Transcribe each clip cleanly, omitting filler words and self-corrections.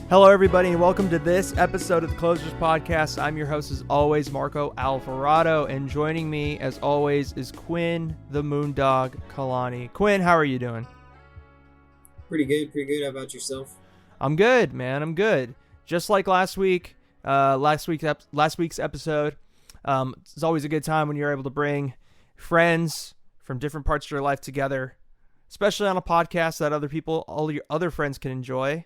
Hello, everybody, and welcome to this episode of the Closers Podcast. I'm your host, as always, Marco Alvarado, and joining me, as always, is Quinn, the Moondog Kalani. Quinn, how are you doing? Pretty good. How about yourself? I'm good, man. I'm good. Just like last week's episode. It's always a good time when you're able to bring friends from different parts of your life together, especially on a podcast that all your other friends can enjoy.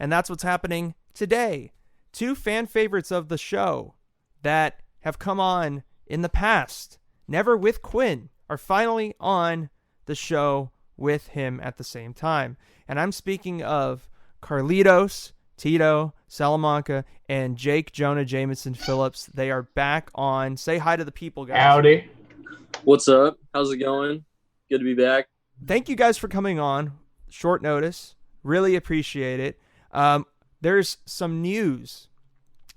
And that's what's happening today. Two fan favorites of the show that have come on in the past, never with Quinn, are finally on the show with him at the same time. And I'm speaking of Carlitos, Salamanca, and Jake, Jonah Jameson, Phillips. They are back on. Say hi to the people, guys. Howdy. What's up? How's it going? Good to be back. Thank you guys for coming on. Short notice. Really appreciate it. There's some news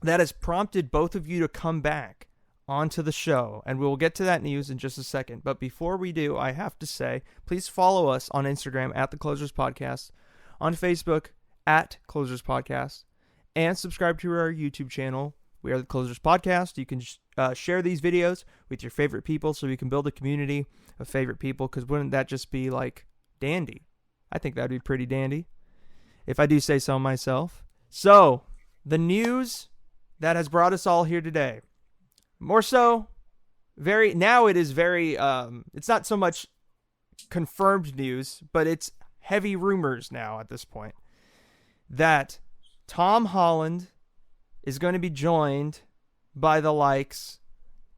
that has prompted both of you to come back onto the show, and we'll get to that news in just a second. But before we do, I have to say, please follow us on Instagram at The Closers Podcast, on Facebook at Closers Podcast, and subscribe to our YouTube channel. We are The Closers Podcast. You can share these videos with your favorite people so we can build a community of favorite people, because wouldn't that just be like dandy? I think that would be pretty dandy, if I do say so myself. So, the news that has brought us all here today, more so, it is very, it's not so much confirmed news, but it's heavy rumors now at this point, that Tom Holland is going to be joined by the likes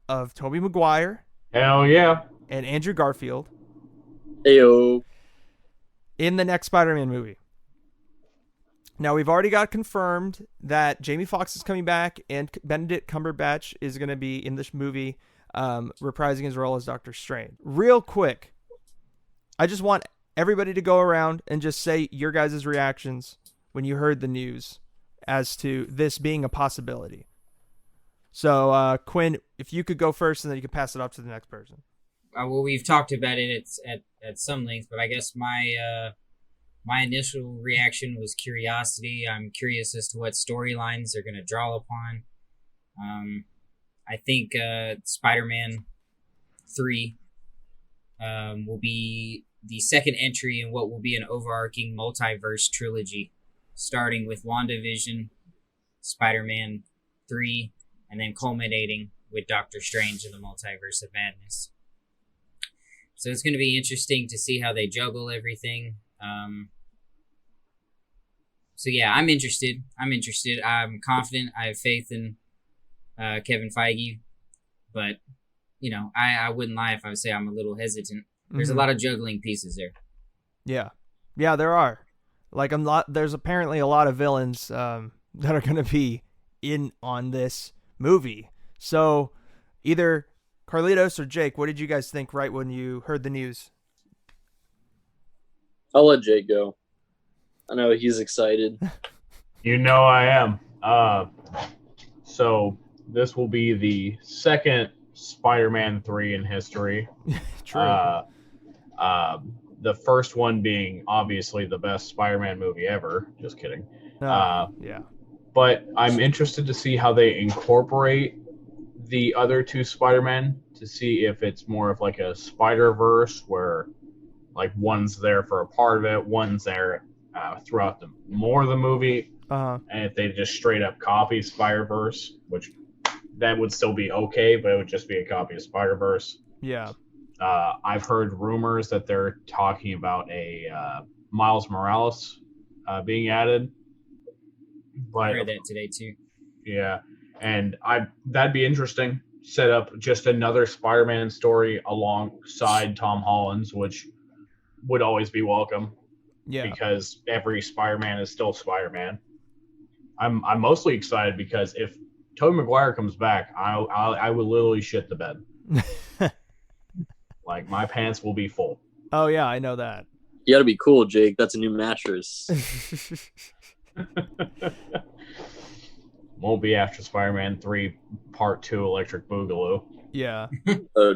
of Tobey Maguire. Hell yeah. And Andrew Garfield. Ayo. In the next Spider-Man movie. Now, we've already got confirmed that Jamie Foxx is coming back and Benedict Cumberbatch is going to be in this movie, reprising his role as Doctor Strange. Real quick, I just want everybody to go around and just say your guys' reactions when you heard the news as to this being a possibility. So, Quinn, if you could go first, and then you can pass it off to the next person. Well, we've talked about it at some length, but I guess my initial reaction was curiosity. I'm curious as to what storylines they're going to draw upon. I think Spider-Man 3 will be the second entry in what will be an overarching multiverse trilogy, starting with WandaVision, Spider-Man 3, and then culminating with Doctor Strange in the Multiverse of Madness. So it's going to be interesting to see how they juggle everything. So yeah, I'm interested. I'm confident. I have faith in Kevin Feige, but you know, I wouldn't lie if I would say I'm a little hesitant. There's a lot of juggling pieces there. Yeah, there are. There's apparently a lot of villains that are going to be in on this movie. So either Carlitos or Jake, what did you guys think right when you heard the news? I'll let Jake go. I know he's excited. You know I am. So this will be the second Spider-Man 3 in history. True. The first one being obviously the best Spider-Man movie ever. Just kidding. Yeah. But I'm interested to see how they incorporate the other two Spider-Men, to see if it's more of like a Spider-Verse where like one's there for a part of it, one's there throughout more of the movie, and if they just straight up copy Spider-Verse, which that would still be okay, but it would just be a copy of Spider-Verse. Yeah. I've heard rumors that they're talking about a Miles Morales being added. But I heard that today too. Yeah, and that'd be interesting. Set up just another Spider-Man story alongside Tom Holland's, which would always be welcome. Yeah, because every Spider-Man is still Spider-Man. I'm mostly excited because if Tobey Maguire comes back, I will literally shit the bed. Like, my pants will be full. Oh yeah, I know that. You gotta be cool, Jake. That's a new mattress. Won't be after Spider-Man 3 Part 2 Electric Boogaloo. Yeah. Uh,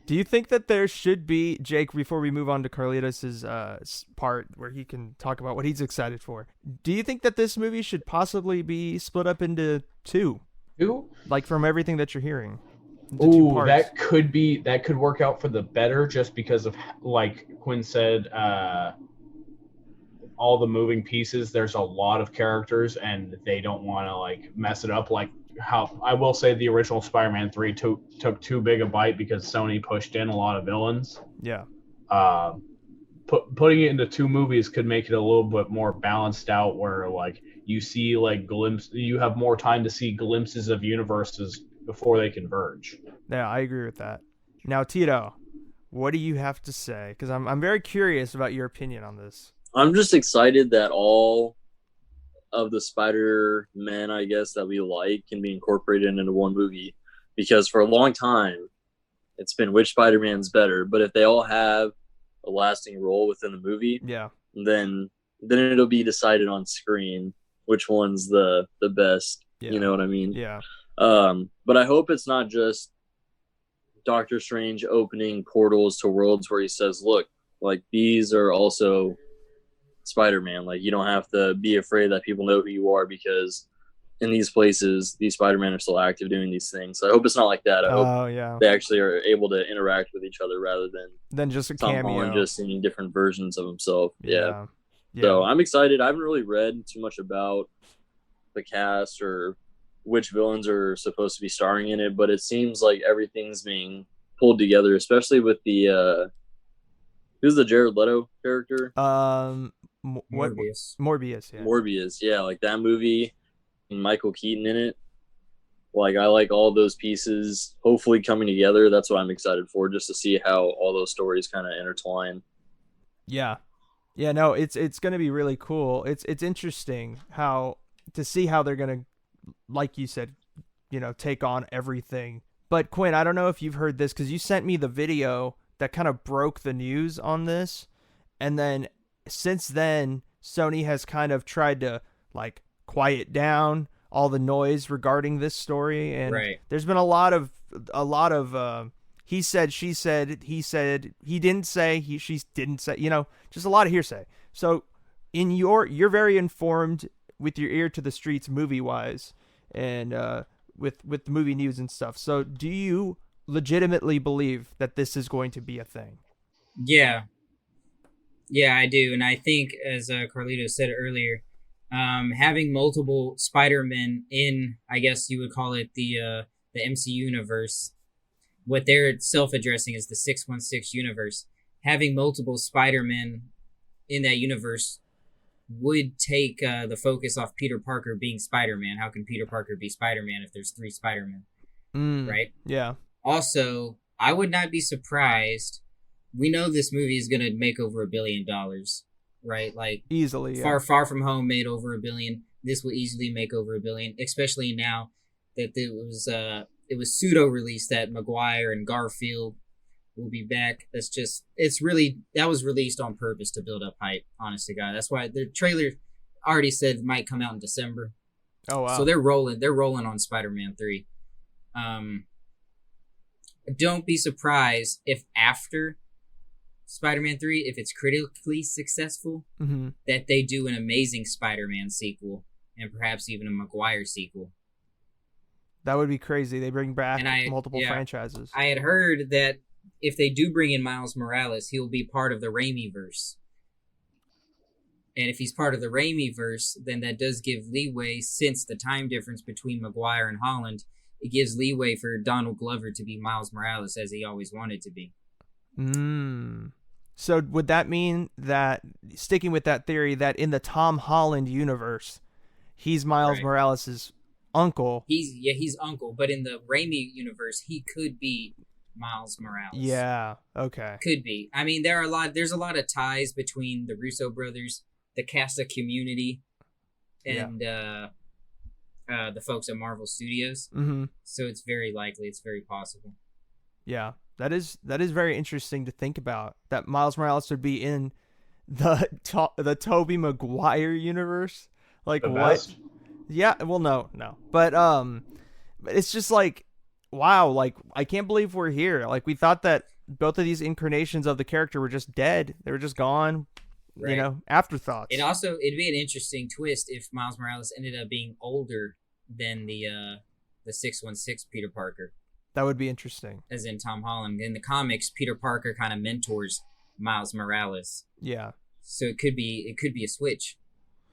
Do you think that there should be, Jake, before we move on to Carlitos' part where he can talk about what he's excited for, do you think that this movie should possibly be split up into two? Two? Like from everything that you're hearing? Into two Ooh, parts? that could work out for the better just because of, like Quinn said, all the moving pieces. There's a lot of characters and they don't want to like mess it up. Like how I will say the original Spider-Man 3 took too big a bite because Sony pushed in a lot of villains. Yeah. Putting it into two movies could make it a little bit more balanced out where like you see like you have more time to see glimpses of universes before they converge. Yeah, I agree with that. Now, Tito, what do you have to say? Because I'm very curious about your opinion on this. I'm just excited that all of the Spider-Men, I guess, that we like can be incorporated into one movie. Because for a long time, it's been which Spider-Man's better. But if they all have a lasting role within the movie, Yeah. then it'll be decided on screen which one's the best. Yeah. You know what I mean? Yeah. But I hope it's not just Doctor Strange opening portals to worlds where he says, look, like these are also Spider-Man. Like you don't have to be afraid that people know who you are because in these places, these Spider-Man are still active doing these things. So I hope it's not like that. I hope they actually are able to interact with each other rather than just a Tom cameo. Holland just seeing different versions of himself. Yeah. So I'm excited. I haven't really read too much about the cast or which villains are supposed to be starring in it, but it seems like everything's being pulled together, especially with the who's the Jared Leto character? Morbius. Morbius, yeah. Morbius, yeah, like that movie and Michael Keaton in it. Like I like all those pieces hopefully coming together. That's what I'm excited for, just to see how all those stories kind of intertwine. Yeah. Yeah, no, it's going to be really cool. It's interesting to see how they're going to, like you said, take on everything. But Quinn, I don't know if you've heard this because you sent me the video that kind of broke the news on this. And then since then, Sony has kind of tried to like quiet down all the noise regarding this story. And there's been a lot of he said, she said, he said, he didn't say, she didn't say, just a lot of hearsay. So you're very informed with your ear to the streets movie wise and with the movie news and stuff. So do you legitimately believe that this is going to be a thing? Yeah, I do. And I think, as Carlitos said earlier, having multiple Spider-Men in, I guess you would call it the MCU universe, what they're self-addressing is the 616 universe. Having multiple Spider-Men in that universe would take the focus off Peter Parker being Spider-Man. How can Peter Parker be Spider-Man if there's 3 Spider-Men? Right? Yeah. Also, I would not be surprised. We know this movie is going to make over $1 billion, right? Like easily. Yeah. Far From Home made over $1 billion. This will easily make over $1 billion, especially now that it was pseudo released that Maguire and Garfield will be back. That was released on purpose to build up hype, honest to God. That's why the trailer already said it might come out in December. Oh wow. So they're rolling on Spider-Man 3. Don't be surprised if after Spider-Man 3, if it's critically successful, that they do an Amazing Spider-Man sequel and perhaps even a Maguire sequel. That would be crazy. They bring back multiple franchises. I had heard that if they do bring in Miles Morales, he'll be part of the Raimi-verse. And if he's part of the Raimi-verse, then that does give leeway, since the time difference between Maguire and Holland, it gives leeway for Donald Glover to be Miles Morales as he always wanted to be. So would that mean that, sticking with that theory, that in the Tom Holland universe, he's Miles Morales' uncle? He's uncle, but in the Raimi universe, he could be Miles Morales. Yeah, okay. Could be. I mean, there's a lot of ties between the Russo brothers, the cast of Community, and the folks at Marvel Studios. So it's very likely, it's very possible. Yeah, that is very interesting to think about, that Miles Morales would be in the Tobey Maguire universe. Like, what? Yeah, well, no. But it's just like, wow, like I can't believe we're here. Like we thought that both of these incarnations of the character were just dead. They were just gone. Right. You know, afterthoughts. It'd be an interesting twist if Miles Morales ended up being older than the 616 Peter Parker, That would be interesting. as in Tom Holland. In the comics, Peter Parker kind of mentors Miles Morales, Yeah. so it could be a switch.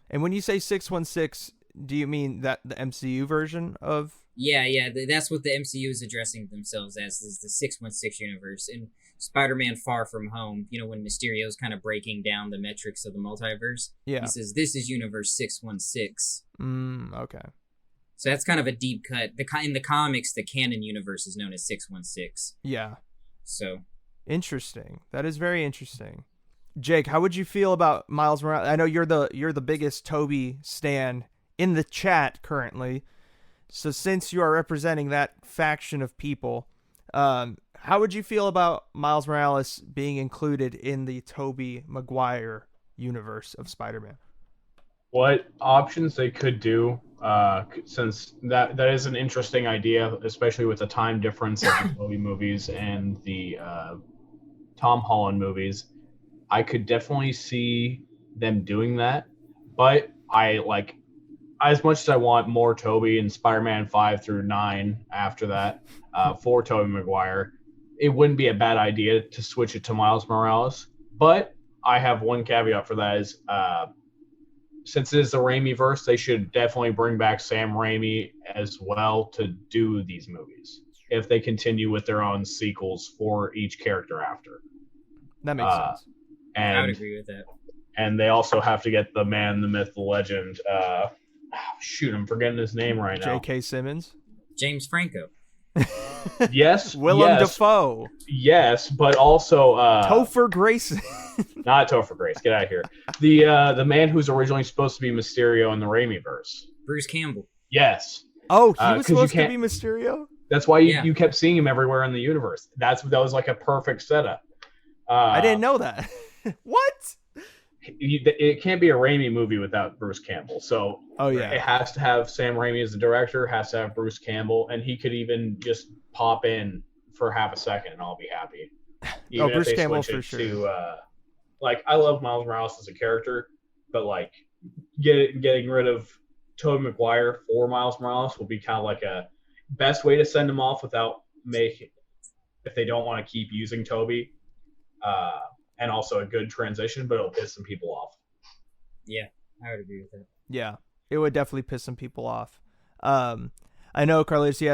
And when you say 616, do you mean that the MCU version of? Yeah, that's what the MCU is addressing themselves as, is the 616 universe. In Spider-Man Far From Home, when Mysterio's kind of breaking down the metrics of the multiverse, Yeah. he says, this is universe 616. Okay. So that's kind of a deep cut. In the comics, the canon universe is known as 616. Yeah. So Interesting. That is very interesting. Jake, how would you feel about Miles Morales? I know you're the biggest Tobey stan in the chat currently. So since you are representing that faction of people, how would you feel about Miles Morales being included in the Tobey Maguire universe of Spider-Man? What options they could do, since that is an interesting idea, especially with the time difference of the Tobey movies and the Tom Holland movies. I could definitely see them doing that, but as much as I want more Tobey and Spider-Man 5 through 9 after that for Tobey Maguire, it wouldn't be a bad idea to switch it to Miles Morales. But I have one caveat for that is, since it is the Raimi verse, they should definitely bring back Sam Raimi as well to do these movies if they continue with their own sequels for each character after. That makes sense. I would agree with that. And they also have to get the man, the myth, the legend. I'm forgetting his name right now. J.K. Simmons? James Franco. Yes. Willem yes, Dafoe. Yes, but also Topher Grayson. not Topher Grace. Get out of here. The man who's originally supposed to be Mysterio in the Raimi verse. Bruce Campbell. Yes. Oh, he was 'cause you supposed to can't- be Mysterio? That's why you kept seeing him everywhere in the universe. That was like a perfect setup. I didn't know that. What? It can't be a Raimi movie without Bruce Campbell. So yeah. it has to have Sam Raimi as the director, has to have Bruce Campbell, and he could even just pop in for half a second and I'll be happy. Even Bruce if they Campbell switch for it sure. to, I love Miles Morales as a character, but getting rid of Tobey Maguire for Miles Morales will be kind of like a best way to send him off without if they don't want to keep using Tobey. And also a good transition, but it'll piss some people off. Yeah, I would agree with that. Yeah, it would definitely piss some people off. I know, Carlitos, you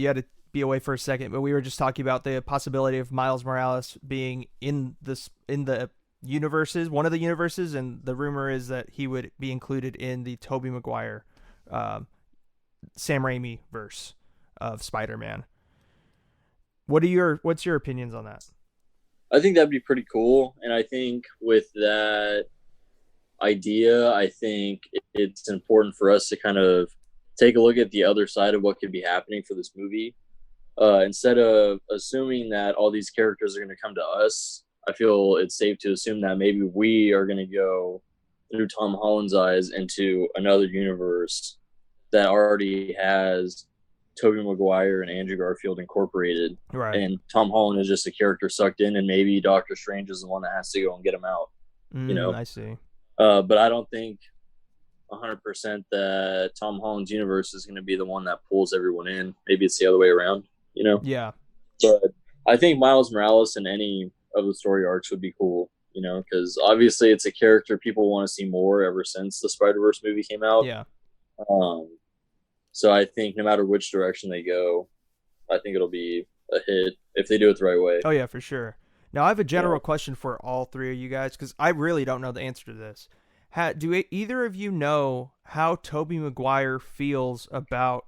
had to be away for a second, but we were just talking about the possibility of Miles Morales being in the universes, one of the universes, and the rumor is that he would be included in the Tobey Maguire, Sam Raimi verse of Spider-Man. What's your opinions on that? I think that'd be pretty cool. And I think with that idea, I think it's important for us to kind of take a look at the other side of what could be happening for this movie. Instead of assuming that all these characters are going to come to us, I feel it's safe to assume that maybe we are going to go through Tom Holland's eyes into another universe that already has Tobey Maguire and Andrew Garfield incorporated. Right. And Tom Holland is just a character sucked in, and maybe Doctor Strange is the one that has to go and get him out. I see. But I don't think 100% that Tom Holland's universe is going to be the one that pulls everyone in. Maybe it's the other way around, Yeah. But I think Miles Morales in any of the story arcs would be cool, because obviously it's a character people want to see more ever since the Spider-Verse movie came out. Yeah. So I think no matter which direction they go, I think it'll be a hit if they do it the right way. Oh, yeah, for sure. Now, I have a general question for all three of you guys, because I really don't know the answer to this. Do either of you know how Tobey Maguire feels about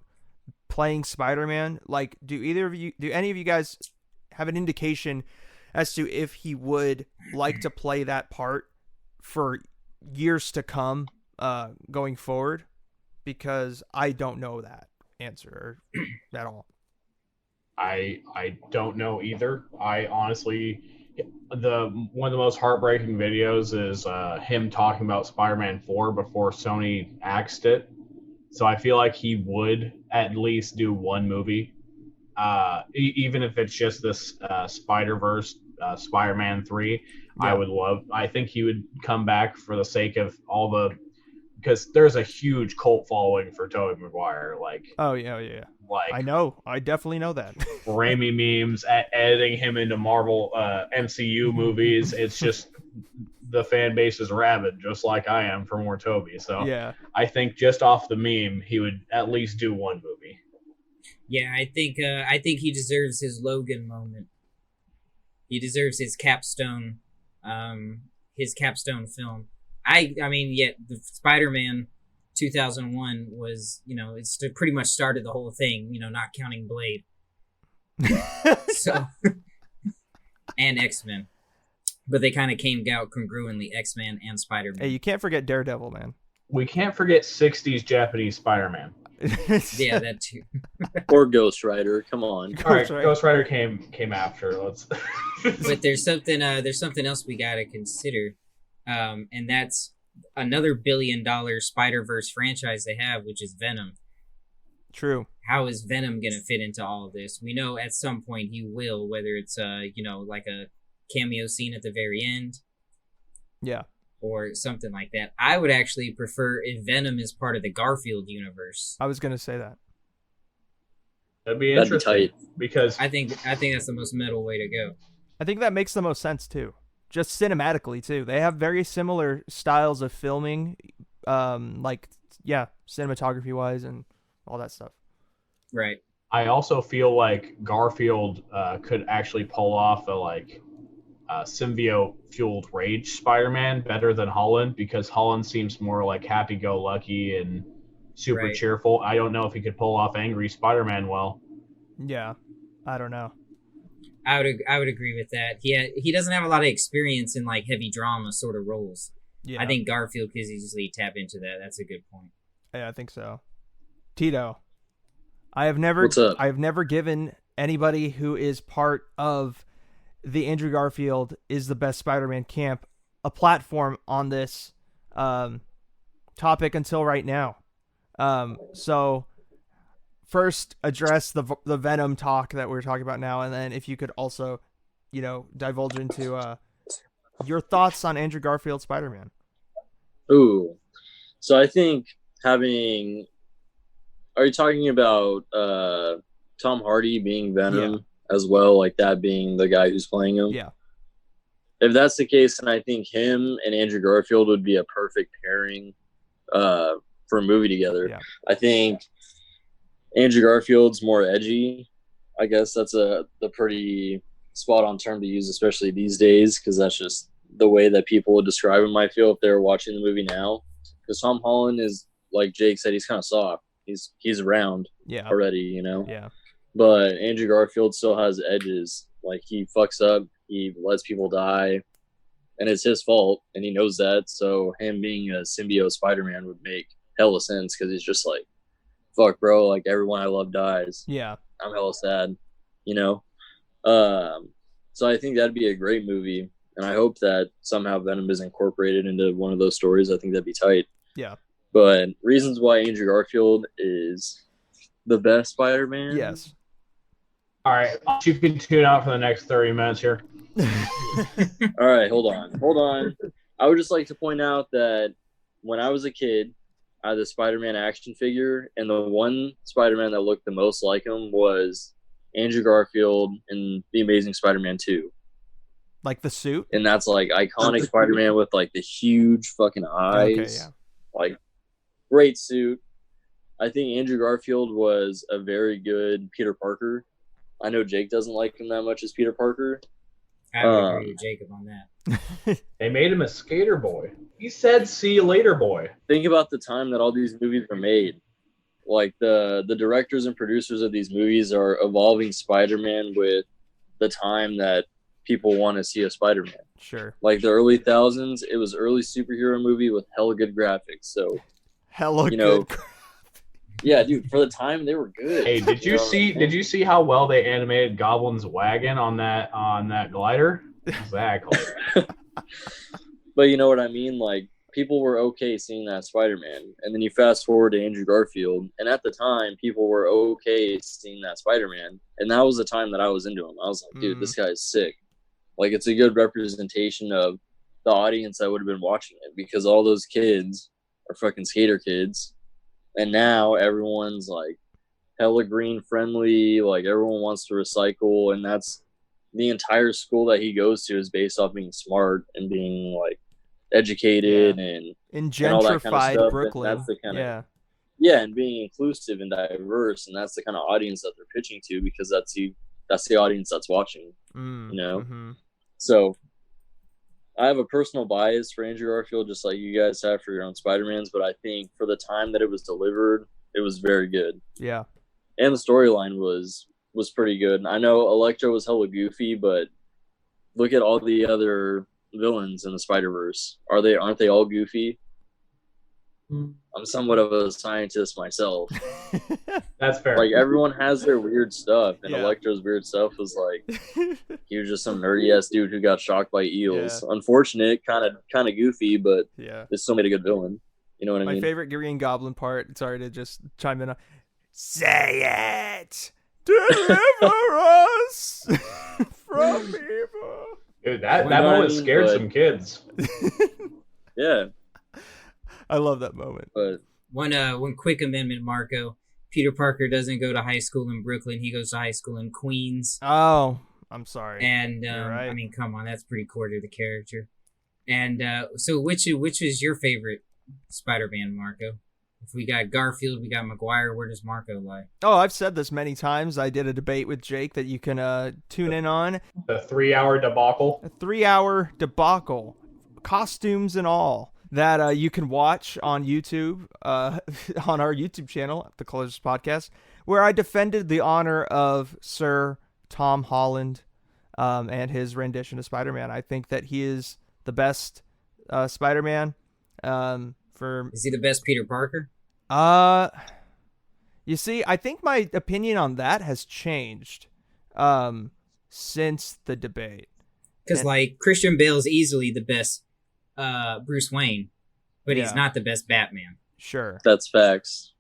playing Spider-Man? Like, do any of you guys have an indication as to if he would like to play that part for years to come, going forward? Because I don't know that answer at all. I don't know either. I honestly, one of the most heartbreaking videos is him talking about Spider-Man 4 before Sony axed it, So I feel like he would at least do one movie, even if it's just this Spider-Verse, Spider-Man 3. Yeah. I think he would come back for the sake of all the, because there's a huge cult following for Tobey Maguire. Oh yeah. Like I know. I definitely know that. Raimi memes, editing him into Marvel MCU movies. It's just the fan base is rabid, just like I am for more Tobey. So Yeah. I think just off the meme, he would at least do one movie. Yeah, I think he deserves his Logan moment. He deserves his capstone film. I mean, yeah, the Spider-Man 2001 was, it's pretty much started the whole thing, not counting Blade. So, and X-Men. But they kind of came out congruently, X-Men and Spider-Man. Hey, you can't forget Daredevil, man. We can't forget 60s Japanese Spider-Man. Yeah, that too. Or Ghost Rider. Come on. All right, Ghost Rider came after. Let's. But there's something else we gotta consider, and that's another $1 billion Spider-Verse franchise they have, which is Venom. True. How is Venom gonna fit into all of this? We know at some point he will, whether it's like a cameo scene at the very end. Yeah. Or something like that. I would actually prefer if Venom is part of the Garfield universe. I was gonna say that. That'd be That'd be interesting tight. because I think that's the most metal way to go. I think that makes the most sense too. Just cinematically too. They have very similar styles of filming, cinematography wise and all that stuff. Right. I also feel like Garfield could actually pull off a symbiote-fueled rage Spider-Man better than Holland, because Holland seems more like happy-go-lucky and super cheerful. I don't know if he could pull off angry Spider-Man well. Yeah, I don't know. I would agree with that. He doesn't have a lot of experience in heavy drama sort of roles. Yeah, I think Garfield could easily tap into that. That's a good point. Yeah, I think so. Tito, I have never given anybody who is part of the Andrew Garfield is the best Spider-Man camp a platform on this topic until right now. So first address the Venom talk that we're talking about now, and then if you could also, divulge into your thoughts on Andrew Garfield Spider-Man. Ooh. So I think are you talking about Tom Hardy being Venom as well, like that being the guy who's playing him? Yeah. If that's the case, then I think him and Andrew Garfield would be a perfect pairing for a movie together. Yeah. I think Andrew Garfield's more edgy. I guess that's the pretty spot-on term to use, especially these days, because that's just the way that people would describe him, I feel, if they're watching the movie now. Because Tom Holland is, like Jake said, he's kind of soft. He's around already, Yeah. But Andrew Garfield still has edges. Like, he fucks up, he lets people die, and it's his fault, and he knows that. So him being a symbiote Spider-Man would make hella sense, because he's just like, fuck, bro, like, everyone I love dies. Yeah. I'm hella sad, So I think that'd be a great movie, and I hope that somehow Venom is incorporated into one of those stories. I think that'd be tight. Yeah. But reasons why Andrew Garfield is the best Spider-Man? Yes. All right, you can tune out for the next 30 minutes here. All right, hold on. I would just like to point out that when I was a kid, I had the Spider-Man action figure, and the one Spider-Man that looked the most like him was Andrew Garfield in The Amazing Spider-Man 2. Like the suit? And that's like iconic Spider-Man with like the huge fucking eyes. Okay, yeah. Like, great suit. I think Andrew Garfield was a very good Peter Parker. I know Jake doesn't like him that much as Peter Parker. I would agree with Jacob on that. They made him a skater boy. He said, "See you later, boy." Think about the time that all these movies were made. Like, the directors and producers of these movies are evolving Spider-Man with the time that people want to see a Spider-Man. Sure. Like, the early thousands, it was early superhero movie with hella good graphics. So, Hella good. Yeah, dude, for the time they were good. Hey, did you see how well they animated Goblin's wagon on that glider? Exactly. But you know what I mean? Like, people were okay seeing that Spider-Man. And then you fast forward to Andrew Garfield, and at the time, people were okay seeing that Spider-Man. And that was the time that I was into him. I was like, dude, this guy is sick. Like, it's a good representation of the audience that would have been watching it, because all those kids are fucking skater kids. And now everyone's, like, hella green friendly. Like, everyone wants to recycle. And that's the entire school that he goes to is based off being smart and being, like, educated and gentrified all that kind of stuff. Brooklyn. And that's the kind of and being inclusive and diverse, and that's the kind of audience that they're pitching to, because that's the audience that's watching. You know, so I have a personal bias for Andrew Garfield, just like you guys have for your own Spider-Mans, but I think for the time that it was delivered, it was very good. Yeah, and the storyline was pretty good. I know Electro was hella goofy, but look at all the other villains in the Spider-Verse. Aren't they all goofy? I'm somewhat of a scientist myself. That's fair. Like, everyone has their weird stuff, and Electro's weird stuff was like, he was just some nerdy ass dude who got shocked by eels. Unfortunate, kind of goofy, but it still made a good villain. You know what I mean? My favorite Green Goblin part. Sorry to just chime in. Say it, deliver us from evil. Dude, that moment scared some kids. Yeah. I love that moment. But one quick amendment, Marco. Peter Parker doesn't go to high school in Brooklyn. He goes to high school in Queens. Oh, I'm sorry. And right. I mean, come on, that's pretty core to the character. And so, which is your favorite Spider-Man, Marco? If we got Garfield, we got Maguire. Where does Marco lie? Oh, I've said this many times. I did a debate with Jake that you can tune in on. The 3-hour debacle. A 3-hour debacle, costumes and all. That you can watch on YouTube, on our YouTube channel, The Closest Podcast, where I defended the honor of Sir Tom Holland and his rendition of Spider-Man. I think that he is the best Spider-Man. Is he the best Peter Parker? You see, I think my opinion on that has changed since the debate. Because, like, Christian Bale's easily the best Bruce Wayne, but he's not the best Batman. Sure, that's facts.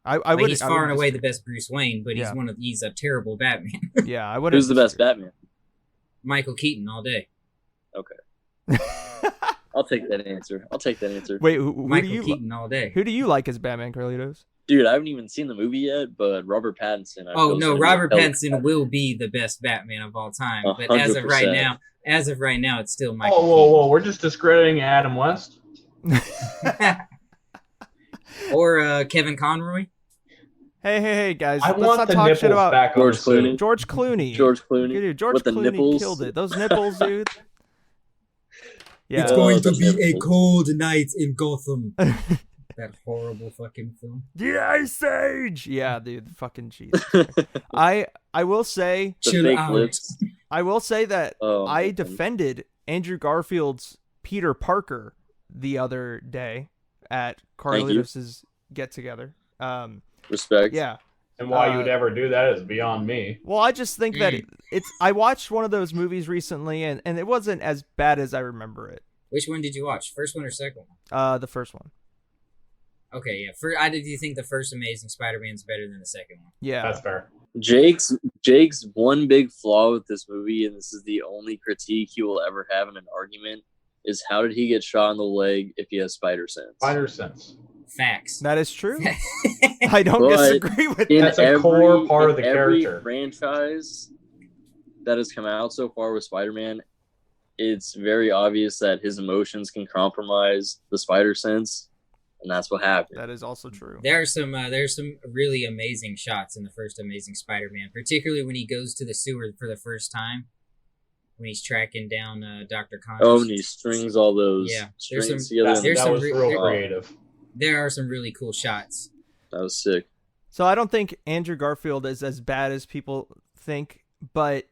He's far and away the best Bruce Wayne, but he's a terrible Batman. Yeah, I would. Who's the best Batman? Michael Keaton all day. Okay. I'll take that answer. Wait, who Michael do you Keaton all day. Who do you like as Batman, Carlitos? Dude, I haven't even seen the movie yet, but Robert Pattinson. Robert Pattinson will be the best Batman of all time. 100%. But as of right now, it's still Michael. Whoa! We're just discrediting Adam West. Or Kevin Conroy. Hey, guys! I let's want not the talk nipples shit about back George Clooney. George Clooney. Dude, George with the Clooney nipples. Killed it. Those nipples, dude. Yeah. It's going to be a cold night in Gotham. That horrible fucking film. The Ice Age. Yeah, dude. Fucking Jesus. I will say. Chill out. I will say that I man. defended Andrew Garfield's Peter Parker the other day at Carlitos' get together. Respect. Yeah. And why you would ever do that is beyond me. Well, I just think that I watched one of those movies recently, and it wasn't as bad as I remember it. Which one did you watch? First one or second one? The first one. Okay, yeah. Do you think the first Amazing Spider-Man's better than the second one? Yeah. That's fair. Jake's one big flaw with this movie, and this is the only critique he will ever have in an argument, is how did he get shot in the leg if he has spider sense? Spider sense. Facts. That is true. I don't disagree with that. That's a core part of the character. Every franchise that has come out so far with Spider-Man, it's very obvious that his emotions can compromise the spider sense, and that's what happened. That is also true. There's some really amazing shots in the first Amazing Spider-Man, particularly when he goes to the sewer for the first time, when he's tracking down Dr. Conscious. Oh, and he strings all those strings together. That was real creative. There are some really cool shots. That was sick. So I don't think Andrew Garfield is as bad as people think, but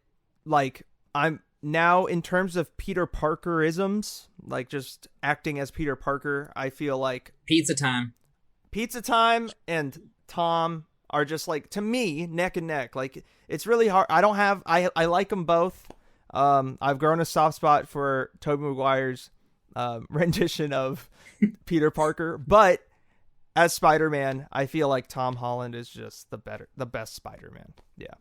like I'm now in terms of Peter Parker-isms, like just acting as Peter Parker, I feel like Pizza Time and Tom are just like, to me, neck and neck. Like it's really hard. I like them both. I've grown a soft spot for Tobey Maguire's rendition of Peter Parker, but as Spider-Man, I feel like Tom Holland is just the best Spider-Man. Yeah.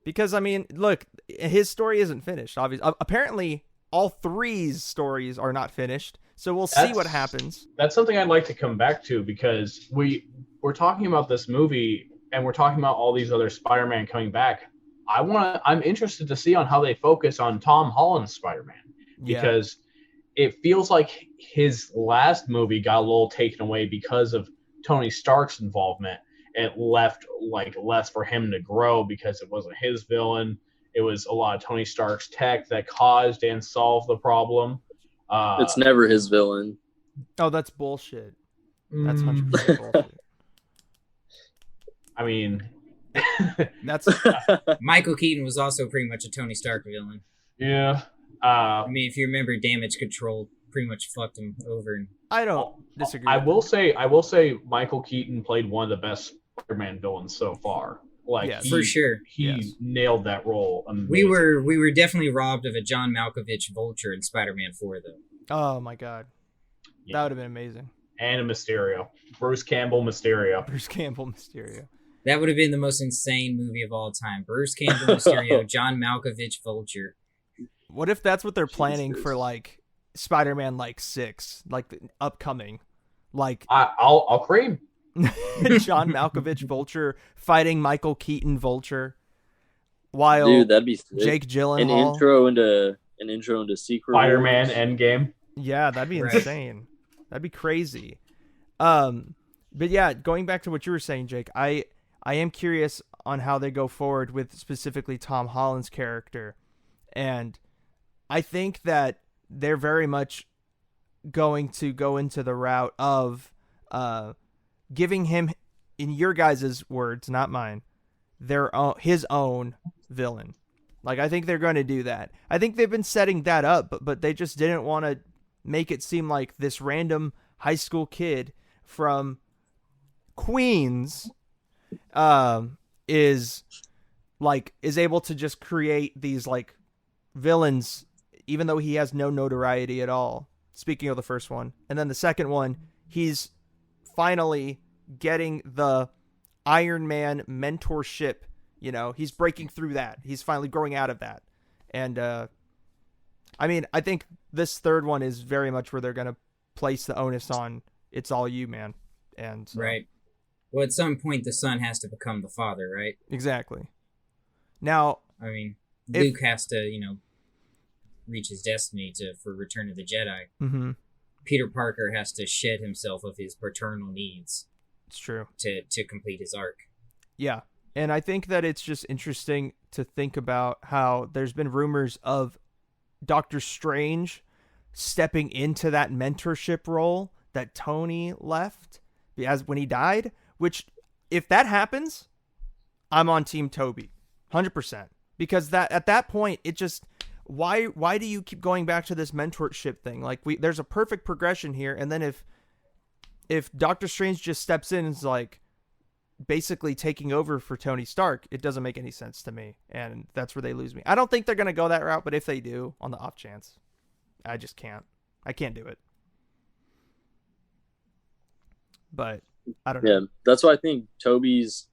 Because I mean, look, his story isn't finished. Obviously, apparently, all three's stories are not finished. So we'll see what happens. That's something I'd like to come back to, because we're talking about this movie and we're talking about all these other Spider-Man coming back. I'm interested to see on how they focus on Tom Holland's Spider-Man, because it feels like his last movie got a little taken away because of Tony Stark's involvement. It left like less for him to grow because it wasn't his villain. It was a lot of Tony Stark's tech that caused and solved the problem. It's never his villain. Oh, that's bullshit. That's 100% bullshit. I mean, that's Michael Keaton was also pretty much a Tony Stark villain. Yeah. I mean, if you remember, Damage Control pretty much fucked him over. I don't disagree. I will say Michael Keaton played one of the best Spider-Man villains so far. Like, for sure, he nailed that role. Amazing. We were definitely robbed of a John Malkovich Vulture in Spider-Man 4, though. Oh my god, that would have been amazing. And a Mysterio, Bruce Campbell Mysterio. That would have been the most insane movie of all time. Bruce Campbell Mysterio, John Malkovich Vulture. What if that's what they're planning for, like, Spider-Man, like, 6, like, the upcoming, like... I'll cream. John Malkovich Vulture fighting Michael Keaton Vulture, while dude, that'd be sick. Jake Gyllenhaal. An intro into Secret Spider-Man Wars. Endgame. Yeah, that'd be insane. That'd be crazy. But yeah, going back to what you were saying, Jake, I am curious on how they go forward with specifically Tom Holland's character, and I think that they're very much going to go into the route of giving him, in your guys' words, not mine, his own villain. Like, I think they're going to do that. I think they've been setting that up, but they just didn't want to make it seem like this random high school kid from Queens is able to just create these, like, villains, even though he has no notoriety at all. Speaking of the first one. And then the second one, he's finally getting the Iron Man mentorship. You know, he's breaking through that. He's finally growing out of that. And, I mean, I think this third one is very much where they're going to place the onus on, it's all you, man. And right. Well, at some point, the son has to become the father, right? Exactly. Now, I mean, Luke has to, reach his destiny for Return of the Jedi. Mm-hmm. Peter Parker has to shed himself of his paternal needs. It's true. To complete his arc. Yeah. And I think that it's just interesting to think about how there's been rumors of Doctor Strange stepping into that mentorship role that Tony left as when he died, which, if that happens, I'm on Team Tobey 100%, because that at that point it just why do you keep going back to this mentorship thing? Like, there's a perfect progression here, and then if Doctor Strange just steps in and is like basically taking over for Tony Stark, it doesn't make any sense to me, and that's where they lose me. I don't think they're going to go that route, but if they do, on the off chance, I just can't. I can't do it. But I don't know. Yeah, that's why I think Tobey's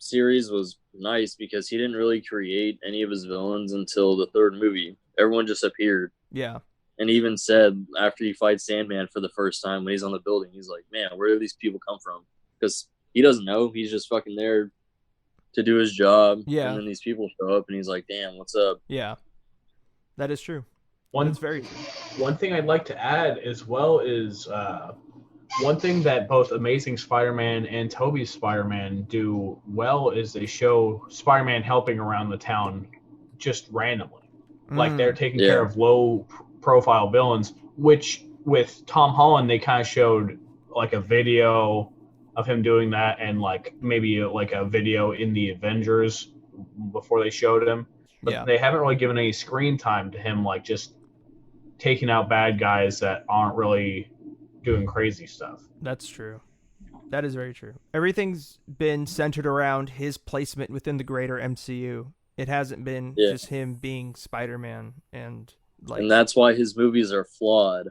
series was nice, because he didn't really create any of his villains until the third movie. Everyone just appeared. Yeah. And he even said after he fights Sandman for the first time when he's on the building, he's like, man, where do these people come from? Because he doesn't know. He's just fucking there to do his job. Yeah. And then these people show up and he's like, damn, what's up? Yeah. That is true. That's very true. One thing I'd like to add as well is one thing that both Amazing Spider-Man and Tobey's Spider-Man do well is they show Spider-Man helping around the town just randomly. Like, they're taking care of low-profile villains, which with Tom Holland, they kind of showed like a video of him doing that, and like maybe like a video in the Avengers before they showed him. But they haven't really given any screen time to him, like just taking out bad guys that aren't really doing crazy stuff. That's true. That is very true. Everything's been centered around his placement within the greater MCU. It hasn't been just him being Spider-Man, and Like, and that's why his movies are flawed.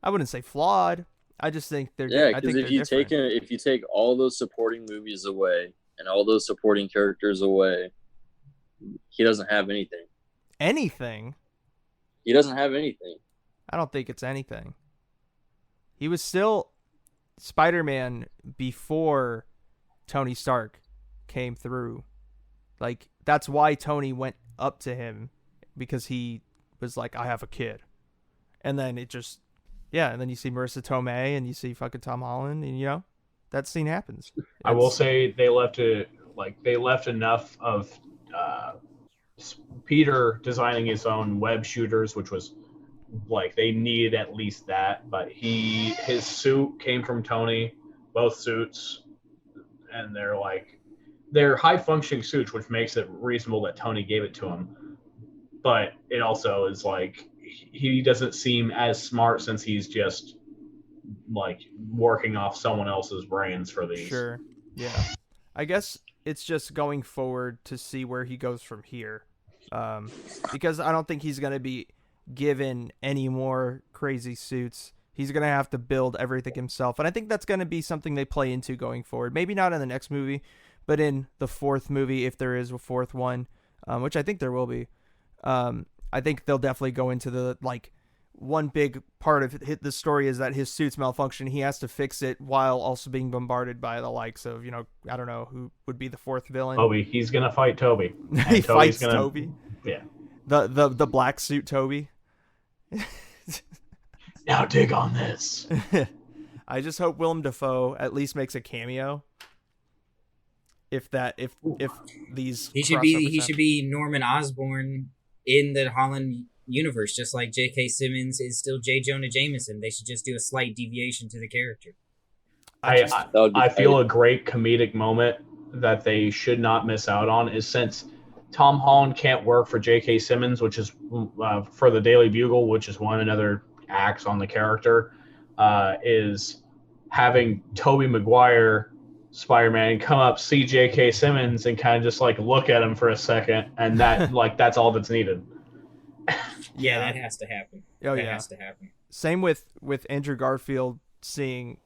I wouldn't say flawed. I just think they're Yeah, I because think if you take all those supporting movies away and all those supporting characters away, he doesn't have anything. anything. He doesn't have anything. I don't think it's anything. He was still Spider-Man before Tony Stark came through. Like, that's why Tony went up to him, because he was like, I have a kid. And then it just, yeah, and then you see Marissa Tomei and you see fucking Tom Holland, and, you know, that scene happens. I will say they left enough of Peter designing his own web shooters, which was like they needed at least that. But his suit came from Tony, both suits, and they're high functioning suits, which makes it reasonable that Tony gave it to him. But it also is like he doesn't seem as smart since he's just like working off someone else's brains for these. Sure. Yeah. I guess it's just going forward to see where he goes from here. Because I don't think he's going to be given any more crazy suits. He's going to have to build everything himself. And I think that's going to be something they play into going forward. Maybe not in the next movie, but in the fourth movie, if there is a fourth one, which I think there will be. I think they'll definitely go into the, like, one big part of the story is that his suit's malfunction. He has to fix it while also being bombarded by the likes of, you know, I don't know who would be the fourth villain. Tobey. He's going to fight Tobey. He fights Tobey. Yeah. The black suit Tobey. Now dig on this. I just hope Willem Dafoe at least makes a cameo. If these he should be Norman Osborn in the Holland universe, just like J.K. Simmons is still J. Jonah Jameson. They should just do a slight deviation to the character. I feel a great comedic moment that they should not miss out on is, since Tom Holland can't work for J.K. Simmons, which is for the Daily Bugle, which is one another acts on the character, is having Tobey Maguire Spider-Man come up, see J.K. Simmons, and kind of just like look at him for a second, and that like that's all that's needed. Yeah, that has to happen. Oh, that yeah. has to happen. Same with Andrew Garfield seeing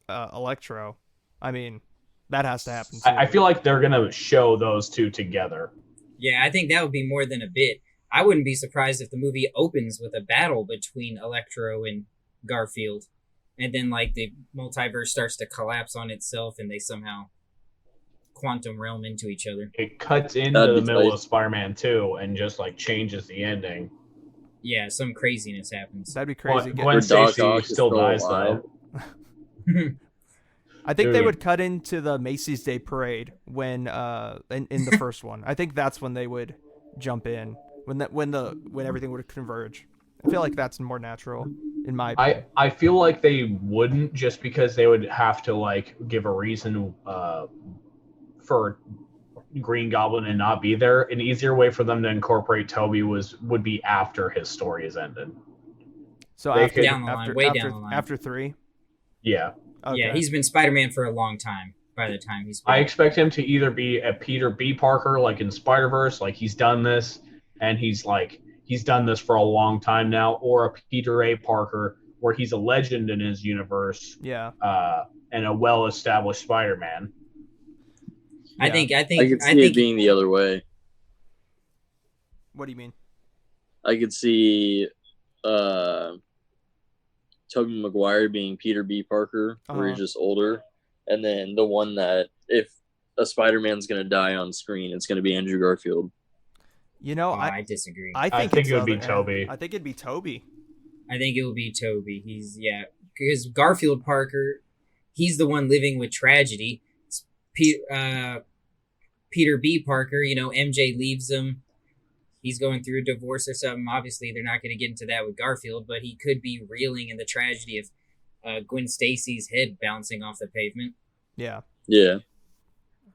Electro. I mean, that has to happen too. I feel like they're gonna show those two together. Yeah, I think that would be more than a bit. I wouldn't be surprised if the movie opens with a battle between Electro and Garfield, and then like the multiverse starts to collapse on itself, and they somehow quantum realm into each other. It cuts into the middle of Spider-Man 2 and just like changes the ending. Yeah, some craziness happens. That'd be crazy. Gwen Stacy still dies though. I think they would cut into the Macy's Day Parade when in the first one. I think that's when they would jump in, when everything would converge. I feel like that's more natural in my opinion. I feel like they wouldn't, just because they would have to like give a reason for Green Goblin and not be there. An easier way for them to incorporate Tobey would be after his story is ended. So They after, could- down the line, way down the line. After 3? Yeah. Okay. Yeah, he's been Spider-Man for a long time by the time he's I expect him to either be a Peter B. Parker, like in Spider-Verse, like he's done this, and he's done this for a long time now, or a Peter A. Parker, where he's a legend in his universe, Yeah. and a well-established Spider-Man. I think I could see it being the other way. What do you mean? I could see Tobey Maguire being Peter B. Parker, where he's just older, and then the one that if a Spider-Man's going to die on screen, it's going to be Andrew Garfield. You know, I disagree. I think it would be Tobey. I think it'd be Tobey. I think it will be Tobey. Because Garfield Parker, he's the one living with tragedy. Peter B. Parker, you know, MJ leaves him. He's going through a divorce or something. Obviously, they're not going to get into that with Garfield, but he could be reeling in the tragedy of Gwen Stacy's head bouncing off the pavement. Yeah. Yeah.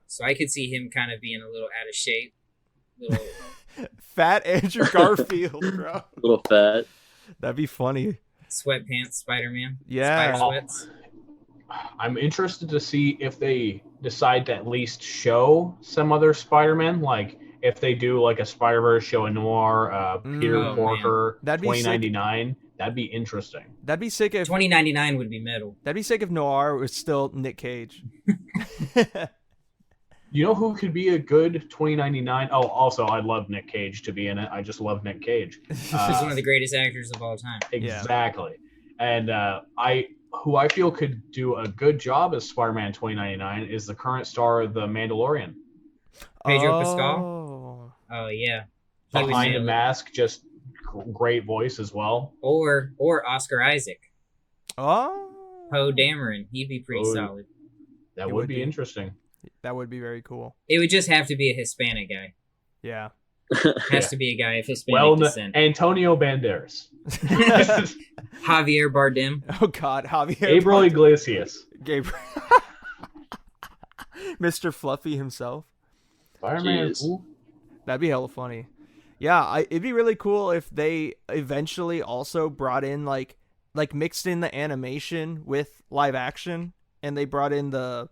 So I could see him kind of being a little out of shape. Little... Fat Andrew Garfield, bro. A little fat. That'd be funny. Sweatpants Spider-Man. Yeah. Spider sweats. I'm interested to see if they decide to at least show some other Spider-Man. Like, if they do like a Spider-Verse show in noir, Peter Oh, Porker, That'd be sick. 2099, that'd be interesting. That'd be sick if 2099 would be metal. that'd be sick if Noir was still Nick Cage. You know who could be a good 2099? Oh, also, I love Nick Cage to be in it. I just love Nick Cage. He's one of the greatest actors of all time. Exactly. And who I feel could do a good job as Spider-Man 2099 is the current star of The Mandalorian. Pedro Pascal? Oh, yeah. He would Behind a nail it. mask, just great voice as well. Or Oscar Isaac. Oh, Poe Dameron. He'd be pretty Oh. solid. That It would would be be. interesting. that would be very cool. It would just have to be a Hispanic guy. Yeah. Has to be a guy of Hispanic Well, descent. Antonio Banderas. Javier Bardem. Oh God, Javier. Gabriel Iglesias. Gabriel. Mr. Fluffy himself. Spider-Man. Jeez. Ooh. That'd be hella funny. Yeah, it'd be really cool if they eventually also brought in like mixed in the animation with live action, and they brought in the.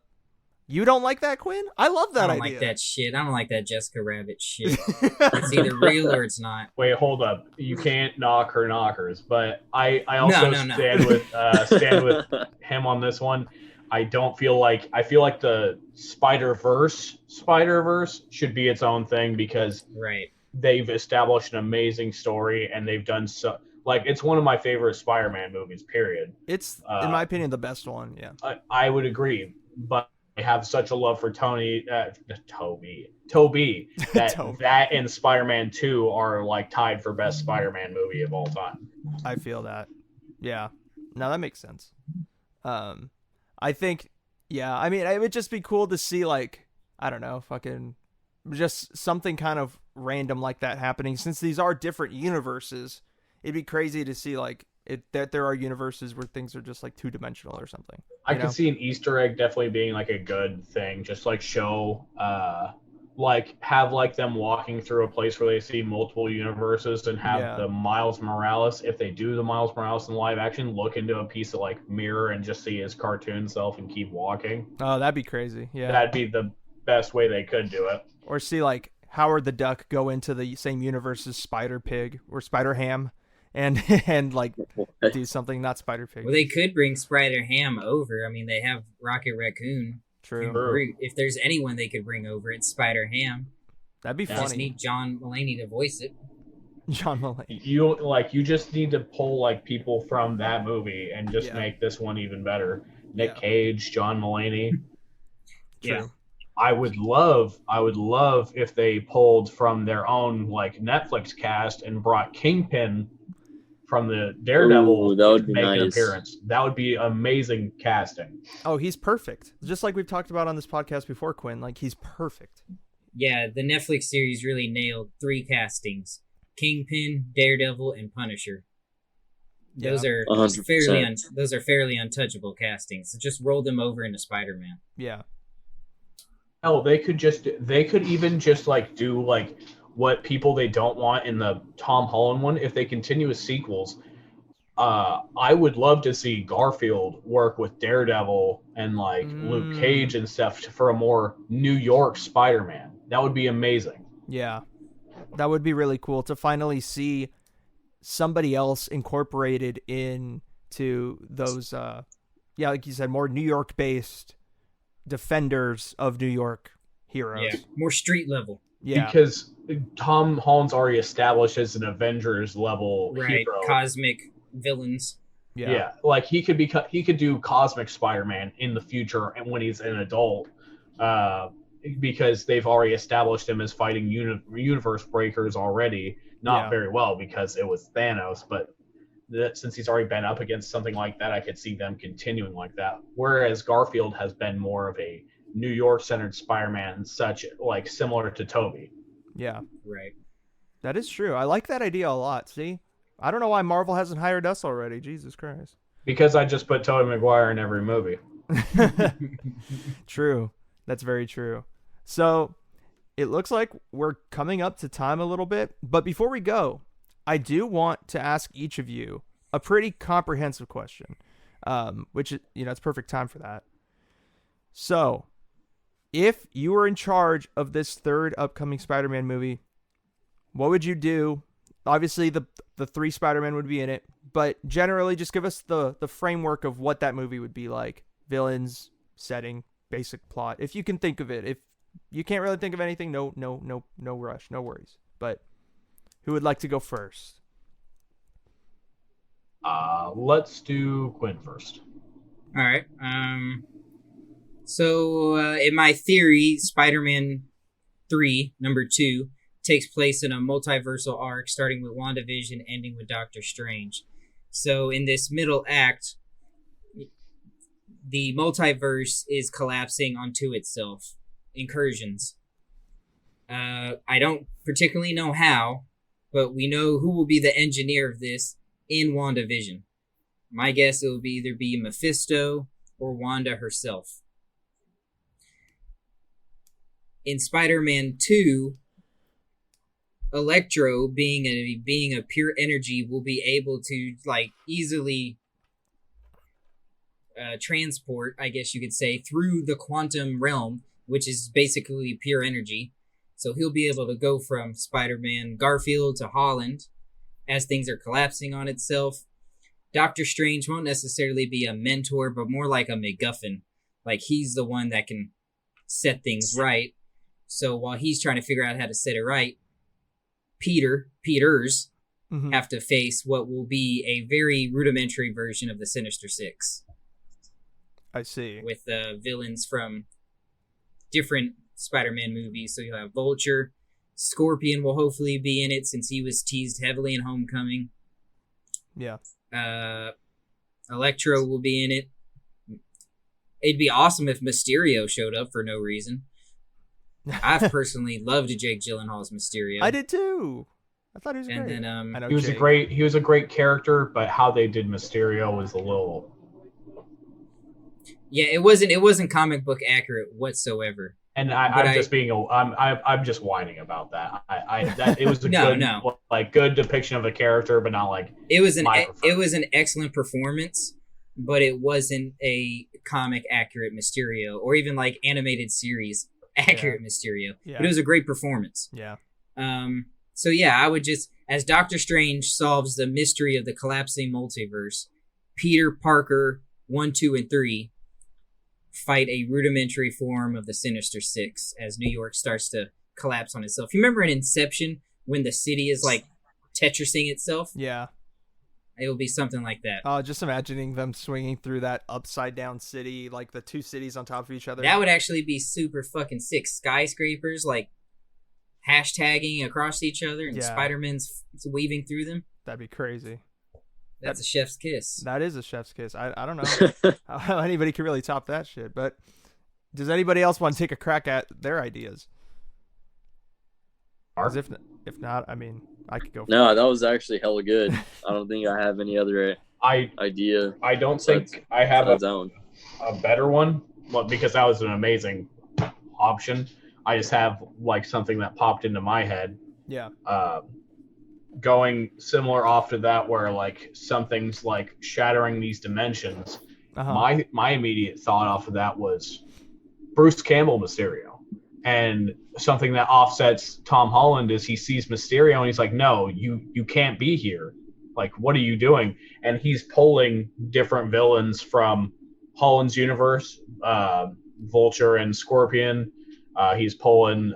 You don't like that, Quinn? I love that I don't idea. like that shit. I don't like that Jessica Rabbit shit. It's either real or it's not. Wait, hold up. You can't knock her knockers, but I also No. stand with him on this one. I feel like the Spider-Verse should be its own thing because Right. they've established an amazing story and they've done so like it's one of my favorite Spider-Man movies, period. It's in my opinion the best one. Yeah. I would agree, but I have such a love for Tobey that Tobey. that and Spider-Man 2 are like tied for best Spider-Man movie of all time. I feel that. Yeah. No, that makes sense. I think, yeah, I mean, it would just be cool to see, like, I don't know, fucking just something kind of random like that happening. Since these are different universes, it'd be crazy to see, like, that there are universes where things are just, like, two-dimensional or something. I could see an Easter egg definitely being like a good thing. Just like show, have like them walking through a place where they see multiple universes and have the Miles Morales. If they do the Miles Morales in live action, look into a piece of like mirror and just see his cartoon self and keep walking. Oh, that'd be crazy. Yeah. That'd be the best way they could do it. Or see, like, Howard the Duck go into the same universe as Spider Pig or Spider Ham. And like do something not Spider Pig. Well, they could bring Spider Ham over. I mean, they have Rocket Raccoon. True. If there's anyone they could bring over, it's Spider Ham. That'd be They just funny. need John Mulaney to voice it. John Mulaney. You just need to pull like people from that movie and just make this one even better. Nick Cage, John Mulaney. Yeah. True. I would love if they pulled from their own like Netflix cast and brought Kingpin from the Daredevil Ooh, that would to be make an nice. appearance. That would be amazing casting. Oh, he's perfect. Just like we've talked about on this podcast before, Quinn. Like, he's perfect. Yeah, the Netflix series really nailed 3 castings: Kingpin, Daredevil, and Punisher. Those are 100%. those are fairly untouchable castings. So just roll them over into Spider-Man. Yeah. Oh, they could even just like do like what people they don't want in the Tom Holland one. If they continue with sequels, I would love to see Garfield work with Daredevil and like Luke Cage and stuff for a more New York Spider-Man. That would be amazing. Yeah. That would be really cool to finally see somebody else incorporated into those, like you said, more New York-based defenders of New York heroes. Yeah, more street level. Yeah. Because Tom Holland's already established as an Avengers level Right, hero. cosmic villains. Yeah, like he could do Cosmic Spider-Man in the future and when he's an adult, because they've already established him as fighting universe breakers already. Not very well because it was Thanos, but since he's already been up against something like that, I could see them continuing like that. Whereas Garfield has been more of a New York-centered Spider-Man, such like similar to Tobey. Yeah. Right. That is true. I like that idea a lot. See? I don't know why Marvel hasn't hired us already. Jesus Christ. Because I just put Tobey Maguire in every movie. True. That's very true. So it looks like we're coming up to time a little bit. But before we go, I do want to ask each of you a pretty comprehensive question, which, it's perfect time for that. So if you were in charge of this third upcoming Spider-Man movie, what would you do? Obviously, the 3 Spider-Men would be in it, but generally, just give us the framework of what that movie would be like. Villains, setting, basic plot. If you can think of it. If you can't really think of anything, no rush, no worries. But who would like to go first? Let's do Quinn first. All right. So in my theory, Spider-Man 3, number 2, takes place in a multiversal arc, starting with WandaVision, ending with Doctor Strange. So in this middle act, the multiverse is collapsing onto itself. Incursions. I don't particularly know how, but we know who will be the engineer of this in WandaVision. My guess it will either be Mephisto or Wanda herself. In Spider-Man 2, Electro, being a pure energy, will be able to easily transport, I guess you could say, through the quantum realm, which is basically pure energy. So he'll be able to go from Spider-Man Garfield to Holland as things are collapsing on itself. Doctor Strange won't necessarily be a mentor, but more like a MacGuffin. Like, he's the one that can set things right. So while he's trying to figure out how to set it right, Peters have to face what will be a very rudimentary version of the Sinister Six. I see. With villains from different Spider-Man movies. So you'll have Vulture. Scorpion will hopefully be in it since he was teased heavily in Homecoming. Yeah. Electro will be in it. It'd be awesome if Mysterio showed up for no reason. I've personally loved Jake Gyllenhaal's Mysterio. I did too. I thought he was great. And then I know he was a great character, but how they did Mysterio was a little. Yeah, it wasn't comic book accurate whatsoever. And I'm just whining about that. It was a good depiction of a character, but not like it was an excellent performance, but it wasn't a comic accurate Mysterio or even like animated series accurate Mysterio. Yeah. But it was a great performance. Yeah. So yeah, I would just, as Doctor Strange solves the mystery of the collapsing multiverse, Peter Parker 1, 2, and 3 fight a rudimentary form of the Sinister Six as New York starts to collapse on itself. You remember in Inception when the city is like Tetrising itself? Yeah. It will be something like that. Oh, just imagining them swinging through that upside down city, like the 2 cities on top of each other. That would actually be super fucking sick. Skyscrapers like hashtagging across each other and Spider-Man's weaving through them. That'd be crazy. That's a chef's kiss. That is a chef's kiss. I don't know how anybody can really top that shit. But does anybody else want to take a crack at their ideas? If not, I mean, I could go. No, that was actually hella good. I don't think I have any other idea. I don't think I have a better one, because that was an amazing option. I just have like something that popped into my head. Yeah. Going similar off to that, where like something's like shattering these dimensions. My immediate thought off of that was Bruce Campbell Mysterio, and something that offsets Tom Holland is he sees Mysterio and he's like, no, you can't be here. Like, what are you doing? And he's pulling different villains from Holland's universe, Vulture and Scorpion. He's pulling.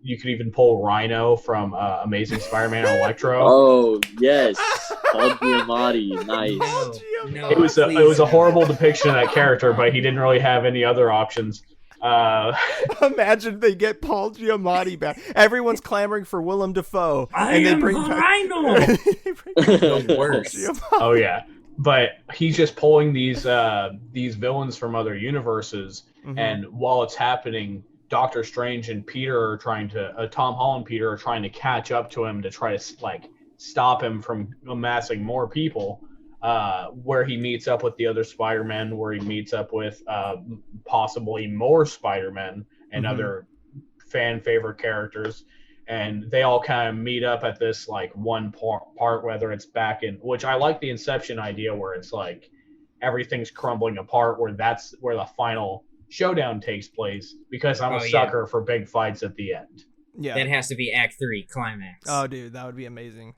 You could even pull Rhino from Amazing Spider-Man and Electro. Oh yes, Paul Giamatti, nice. No, it was a horrible depiction of that character, but he didn't really have any other options. Imagine they get Paul Giamatti back. Everyone's clamoring for Willem Dafoe, and they bring Rhino. The worst. Oh yeah, but he's just pulling these villains from other universes, and while it's happening, Doctor Strange and Peter are trying to Tom Holland, Peter are trying to catch up to him to try to like stop him from amassing more people. Where he meets up with the other Spider-Men, where he meets up with possibly more Spider-Men and other fan favorite characters, and they all kind of meet up at this like one part, whether it's back in, which I like the Inception idea where it's like everything's crumbling apart, where that's where the final showdown takes place because I'm a Oh, yeah. sucker for big fights at the end. Yeah. That has to be Act 3 climax. Oh, dude, that would be amazing.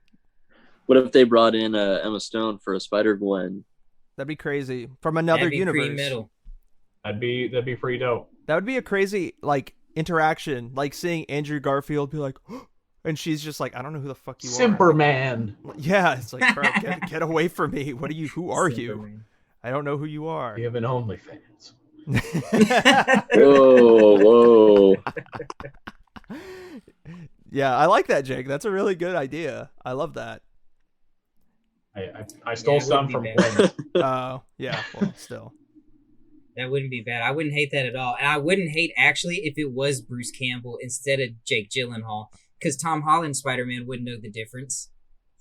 What if they brought in Emma Stone for a Spider-Gwen? That'd be crazy. From another That'd be universe. pre-middle. That'd be pretty dope. That would be a crazy like interaction, like seeing Andrew Garfield be like, and she's just like, I don't know who the fuck you are. Simperman. Yeah, it's like, bro, get away from me. What are you? Who are you? Superman. I don't know who you are. You have an OnlyFans. Whoa. Yeah, I like that, Jake. That's a really good idea. I love that. I stole Yeah, it some would from be Quinn. Oh, yeah. Well, still. That wouldn't be bad. I wouldn't hate that at all. And I wouldn't hate, actually, if it was Bruce Campbell instead of Jake Gyllenhaal. Because Tom Holland Spider-Man wouldn't know the difference.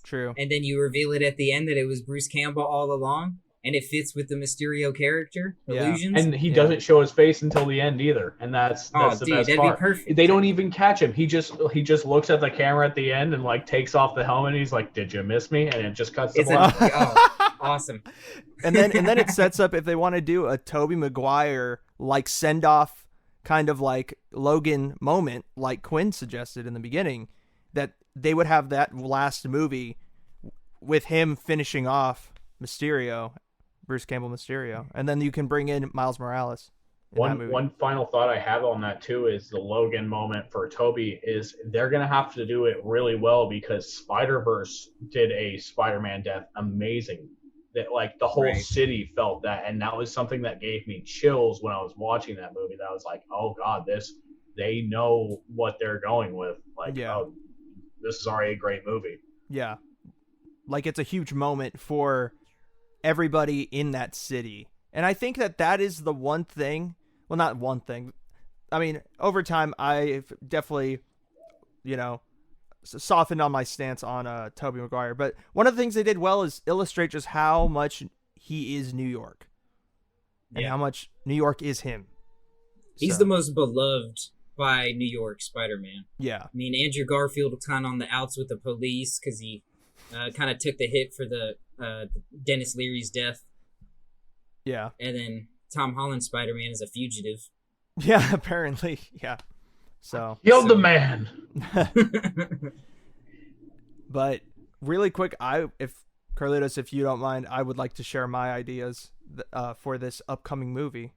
True. And then you reveal it at the end that it was Bruce Campbell all along. And it fits with the Mysterio character, Yeah. Illusions. And he Yeah. doesn't show his face until the end either, and that's the dude, best that'd part. be perfect. They don't even catch him. He just looks at the camera at the end and like takes off the helmet. And he's like, "Did you miss me?" And it just cuts to It's black. awesome. And then it sets up if they want to do a Tobey Maguire like send off kind of like Logan moment, like Quinn suggested in the beginning, that they would have that last movie with him finishing off Mysterio, Bruce Campbell Mysterio, and then you can bring in Miles Morales. in that movie. One final thought I have on that too is the Logan moment for Tobey is they're gonna have to do it really well because Spider-Verse did a Spider-Man death amazing. That like the whole Right. city felt that, and that was something that gave me chills when I was watching that movie. That I was like, oh god, they know what they're going with. Like, Yeah. oh, this is already a great movie. Yeah. Like it's a huge moment for everybody in that city. And I think that is the one thing, well, not one thing. I mean, over time, I've definitely, softened on my stance on Tobey Maguire. But one of the things they did well is illustrate just how much he is New York. And Yeah. how much New York is him. He's So, the most beloved by New York Spider-Man. Yeah. I mean, Andrew Garfield was kind of on the outs with the police because he kind of took the hit for the Dennis Leary's death. Yeah. And then Tom Holland Spider-Man is a fugitive. Yeah, apparently. Yeah. So. Killed the man. But really quick, if Carlitos, if you don't mind, I would like to share my ideas for this upcoming movie.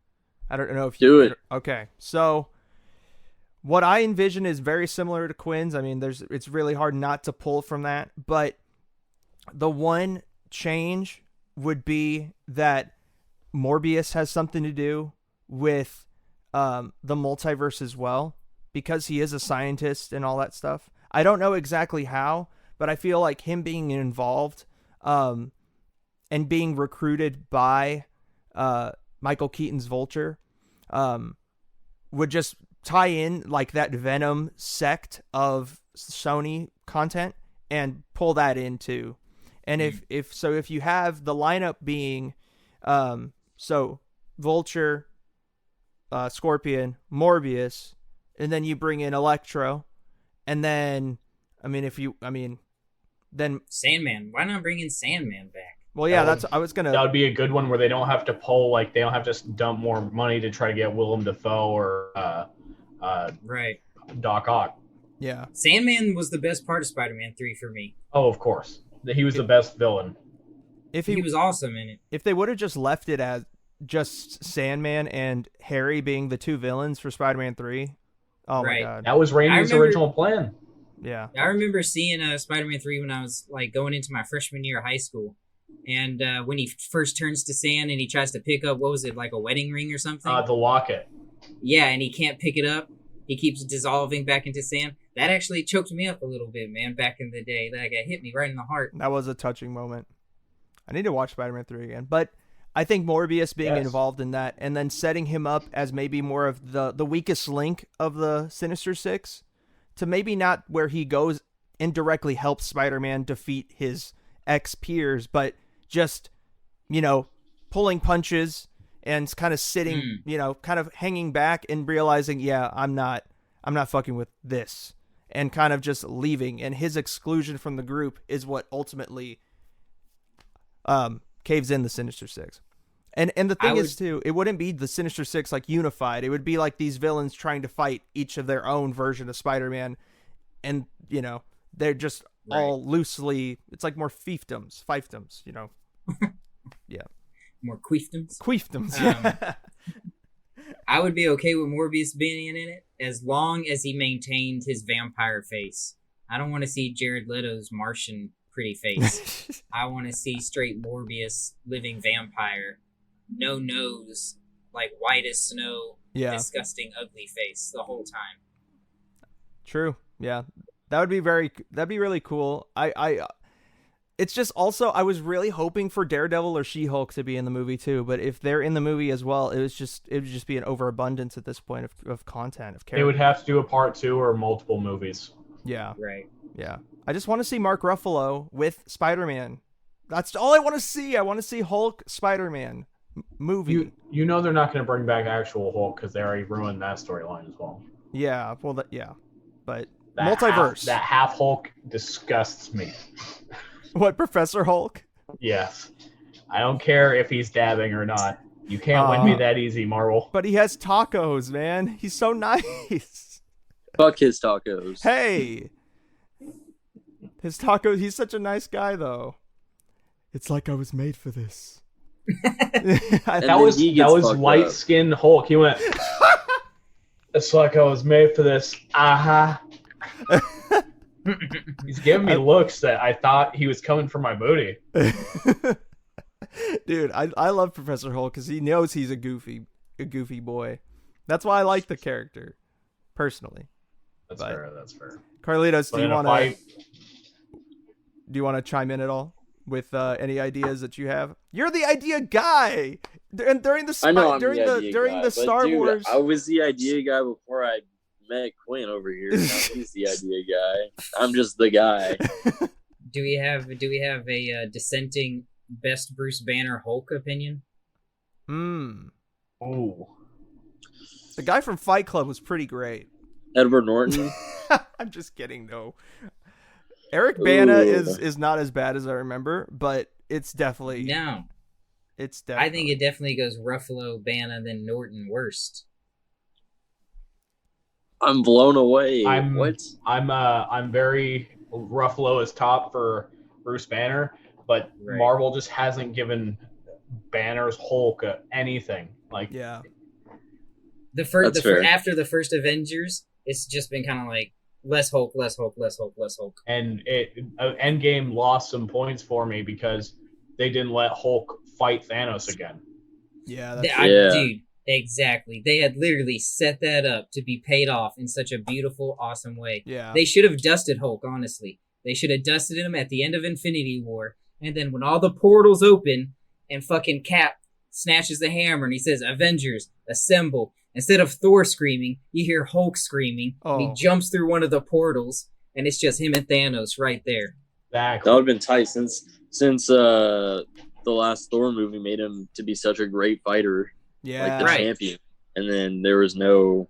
I don't know if you Do it. Okay, so what I envision is very similar to Quinn's. I mean, it's really hard not to pull from that, but the one change would be that Morbius has something to do with the multiverse as well, because he is a scientist and all that stuff. I don't know exactly how, but I feel like him being involved and being recruited by Michael Keaton's Vulture would just tie in like that Venom sect of Sony content and pull that into. And if you have the lineup being Vulture, Scorpion, Morbius, and then you bring in Electro, and then then Sandman. Why not bring in Sandman back? well, yeah, That I was gonna. That would be a good one where they don't have to pull, like they don't have to dump more money to try to get Willem Dafoe or Right. Doc Ock. Yeah, Sandman was the best part of Spider-Man 3 for me. Oh, of course. He was the best villain. if He was awesome in it. if they would have just left it as just Sandman and Harry being the two villains for Spider-Man 3, oh Right. my god, That was Raimi's remember- original plan. yeah, I remember seeing Spider-Man 3 when I was like going into my freshman year of high school. And when he first turns to sand and he tries to pick up, what was it, like a wedding ring or something? The locket. Yeah, and he can't pick it up. He keeps dissolving back into sand. That actually choked me up a little bit, man, back in the day. Like, it hit me right in the heart. that was a touching moment. I need to watch Spider-Man 3 again, but I think Morbius being Yes. involved in that and then setting him up as maybe more of the weakest link of the Sinister Six, to maybe not where he goes and directly helps Spider-Man defeat his ex-peers, but just, pulling punches and kind of sitting, kind of hanging back and realizing, yeah, I'm not fucking with this, and kind of just leaving. And his exclusion from the group is what ultimately caves in the Sinister Six. And the thing would- is too, it wouldn't be the Sinister Six like unified. It would be like these villains trying to fight each of their own version of Spider-Man, and they're just all loosely. It's like more fiefdoms, Yeah, More queefdoms. queefdoms. Um, I would be okay with Morbius being in it as long as he maintained his vampire face. I don't want to see Jared Leto's Martian pretty face. I want to see straight Morbius living vampire. No nose, like white as snow, disgusting, ugly face the whole time. True. Yeah, that'd be really cool. It's just also I was really hoping for Daredevil or She-Hulk to be in the movie too, but if they're in the movie as well, it would just be an overabundance at this point of content of characters. They would have to do a part 2 or multiple movies. Yeah. Right. Yeah. I just want to see Mark Ruffalo with Spider-Man. That's all I want to see. I want to see Hulk Spider-Man movie. You know they're not going to bring back actual Hulk because they already ruined that storyline as well. Yeah. Well, but That multiverse. That half Hulk disgusts me. What, Professor Hulk? Yes. I don't care if he's dabbing or not. You can't win me that easy, Marvel. But he has tacos, man. He's so nice. Fuck his tacos. Hey. His tacos, he's such a nice guy, though. It's like I was made for this. That was light-skinned Hulk. He went, it's like I was made for this. He's giving me looks that I thought he was coming for my booty. Dude, I love Professor Hulk because he knows he's a goofy boy. That's why I like the character, personally. That's fair. Carlitos, do you want to chime in at all with any ideas that you have? You're the idea guy. And during the Star Wars, I was the idea guy before I met Quinn over here. Now he's the idea guy. I'm just the guy. Do we have a dissenting best Bruce Banner Hulk opinion? Oh, the guy from Fight Club was pretty great. Edward Norton. I'm just kidding, though. Eric Bana is not as bad as I remember, but it's definitely no. It's definitely. I think it definitely goes Ruffalo, Bana, then Norton worst. I'm blown away. I'm very Ruffalo is top for Bruce Banner, but Marvel just hasn't given Banner's Hulk anything. Like after the first Avengers, it's just been kind of like less Hulk. And Endgame lost some points for me because they didn't let Hulk fight Thanos again. Dude, exactly. They had literally set that up to be paid off in such a beautiful, awesome way. Yeah. They should have dusted Hulk, honestly. They should have dusted him at the end of Infinity War, and then when all the portals open and fucking Cap snatches the hammer and he says, Avengers, assemble. Instead of Thor screaming, you hear Hulk screaming. And he jumps through one of the portals, and it's just him and Thanos right there. Exactly. That would have been tight since the last Thor movie made him to be such a great fighter. Yeah. Like the champion. And then the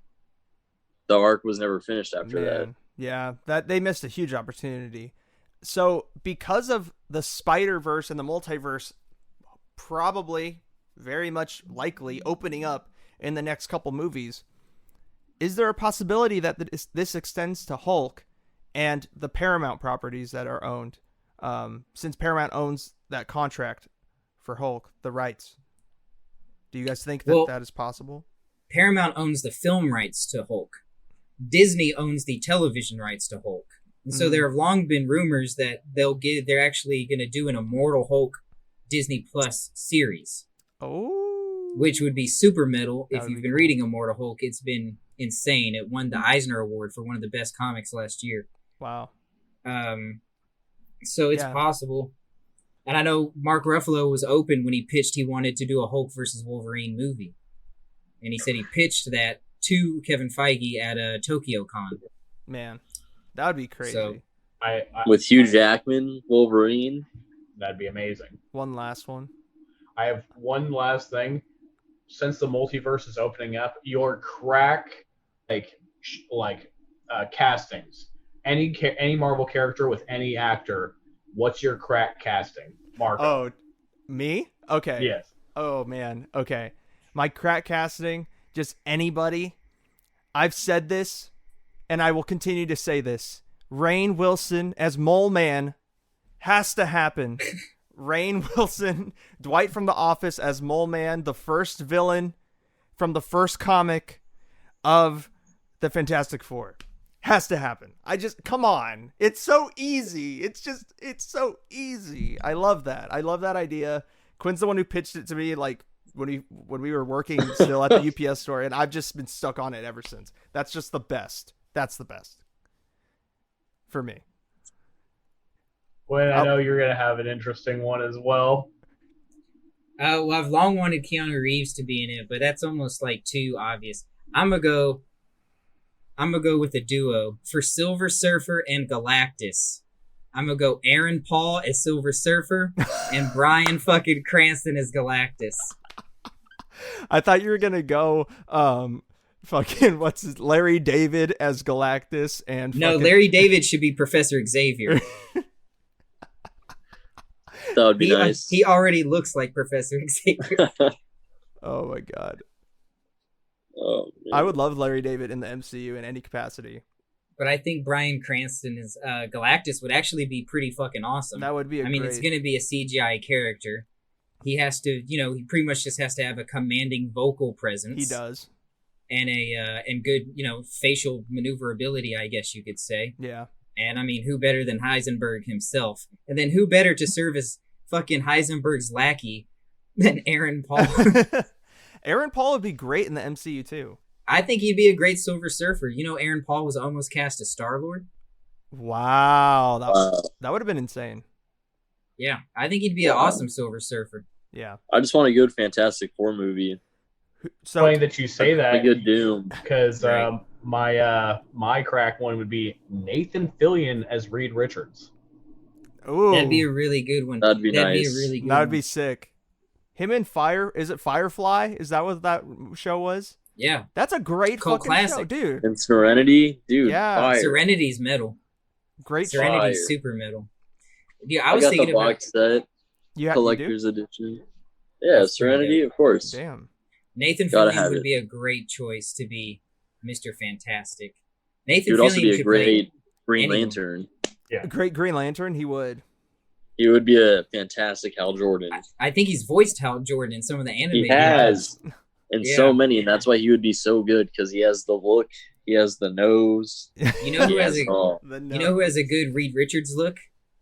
arc was never finished after that. Yeah, that they missed a huge opportunity. So because of the Spider-Verse and the multiverse probably very much likely opening up in the next couple movies, is there a possibility that this extends to Hulk and the Paramount properties that are owned? Since Paramount owns that contract for Hulk, the rights. Do you guys think that is possible? Paramount owns the film rights to Hulk. Disney owns the television rights to Hulk. And so there have long been rumors that they're actually going to do an Immortal Hulk Disney Plus series. Oh. Which would be super metal. If you've been reading Immortal Hulk, it's been insane. It won the Eisner Award for one of the best comics last year. Wow. So it's possible. And I know Mark Ruffalo was open when he pitched he wanted to do a Hulk versus Wolverine movie. And he said he pitched that to Kevin Feige at Tokyo Con. Man, that would be crazy. So, with Hugh Jackman, Wolverine. That'd be amazing. One last one. I have one last thing. Since the multiverse is opening up, your crack castings. Any Marvel character with any actor, what's your crack casting? Marco. Oh, me? Okay. Yes. Oh man. Okay. My crack casting, just anybody. I've said this and I will continue to say this. Rainn Wilson as Mole Man has to happen. Rainn Wilson, Dwight from The Office as Mole Man, the first villain from the first comic of the Fantastic Four. Has to happen. Come on. It's so easy. It's so easy. I love that. I love that idea. Quinn's the one who pitched it to me, like, when we were working still at the UPS store, and I've just been stuck on it ever since. That's just the best. That's the best for me. Well, I know you're going to have an interesting one as well. Well, I've long wanted Keanu Reeves to be in it, but that's almost like too obvious. I'm gonna go with a duo for Silver Surfer and Galactus. I'm gonna go Aaron Paul as Silver Surfer and Bryan fucking Cranston as Galactus. I thought you were gonna go Larry David as Galactus and Larry David should be Professor Xavier. That would be nice. He already looks like Professor Xavier. Oh my god. Oh, I would love Larry David in the MCU in any capacity. But I think Bryan Cranston as Galactus would actually be pretty fucking awesome. That would be it's going to be a CGI character. He has to, he pretty much just has to have a commanding vocal presence. He does. And and good, facial maneuverability, I guess you could say. Yeah. And who better than Heisenberg himself? And then who better to serve as fucking Heisenberg's lackey than Aaron Paul? Aaron Paul would be great in the MCU too. I think he'd be a great Silver Surfer. Aaron Paul was almost cast as Star-Lord. Wow. That would have been insane. Yeah, I think he'd be an awesome Silver Surfer. Yeah. I just want a good Fantastic Four movie. So funny that you say that. A good Doom. Because my crack one would be Nathan Fillion as Reed Richards. Ooh. That'd be a really good one. That'd be nice. Be a really good That would one. be sick. Him and is it Firefly? Is that what that show was? Yeah. That's a great Cult fucking classic. show, dude. And Serenity, dude. Yeah. Fire. Serenity's metal. Great show. Serenity's Fire. super metal. Yeah, I I was got thinking the about box set, You do? collector's edition. Yeah, That's pretty Serenity, good. of course. Damn. Nathan Gotta Fillion have would it. be a great choice to be Mr. Fantastic. Nathan He would Fillion also be a could great Green anyone. Lantern. A great Green Lantern, he would. He would be a fantastic Hal Jordan. I think he's voiced Hal Jordan in some of the anime. He has. And Yeah. so many, and that's why he would be so good, because he has the look, he has the nose. You know who he has has a it all. who has a good Reed Richards look?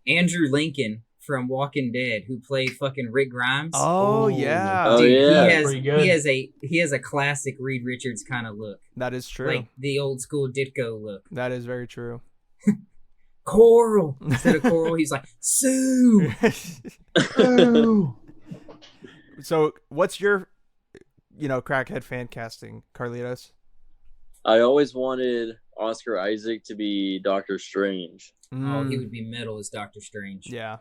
Andrew Lincoln from Walking Dead, who played fucking Rick Grimes. Oh, yeah. Oh, Dude, yeah. Pretty good. he has a classic Reed Richards kind of look, That is true. like the old school Ditko look. That is very true. Coral instead of Coral, he's like Sue. So, what's your, crackhead fan casting, Carlitos? I always wanted Oscar Isaac to be Doctor Strange. Oh, he would be metal as Doctor Strange. Yeah.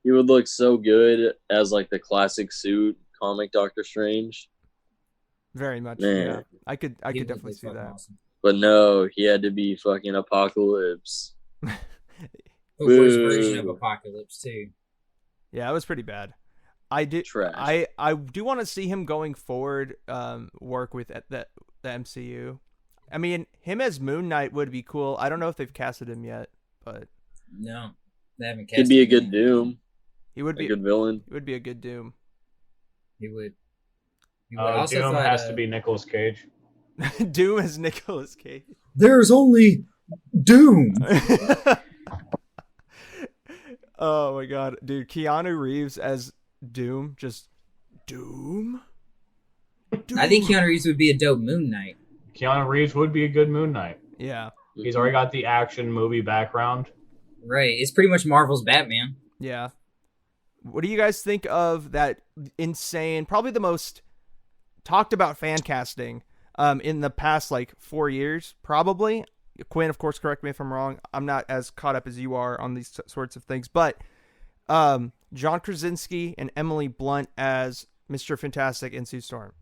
He would look so good as like the classic suit comic Doctor Strange. Very much. Man. Yeah. I could He would definitely be see fucking that. awesome. But no, he had to be fucking Apocalypse. The worst Boo. version of Apocalypse too. Yeah, it was pretty bad. I Trash. do want to see him going forward work with the MCU. I mean, him as Moon Knight would be cool. I don't know if they've casted him yet, but No, they haven't. He'd be a casted good him. Doom. he would A be good villain. He would be a good Doom. He would. He would. I also Doom thought, has to be Nicolas Cage. Doom as Nicolas Cage. There's only Doom. Oh my god, dude! Keanu Reeves as Doom, just Doom. I think Keanu Reeves would be a dope Moon Knight. Keanu Reeves would be a good Moon Knight. Yeah, He's already got the action movie background. Right. It's pretty much Marvel's Batman. yeah. What do you guys think of that insane, probably the most talked about fan casting in the past 4 years? Probably. Quinn, of course, correct me if I'm wrong. I'm not as caught up as you are on these sorts of things, but John Krasinski and Emily Blunt as Mr. Fantastic and Sue Storm.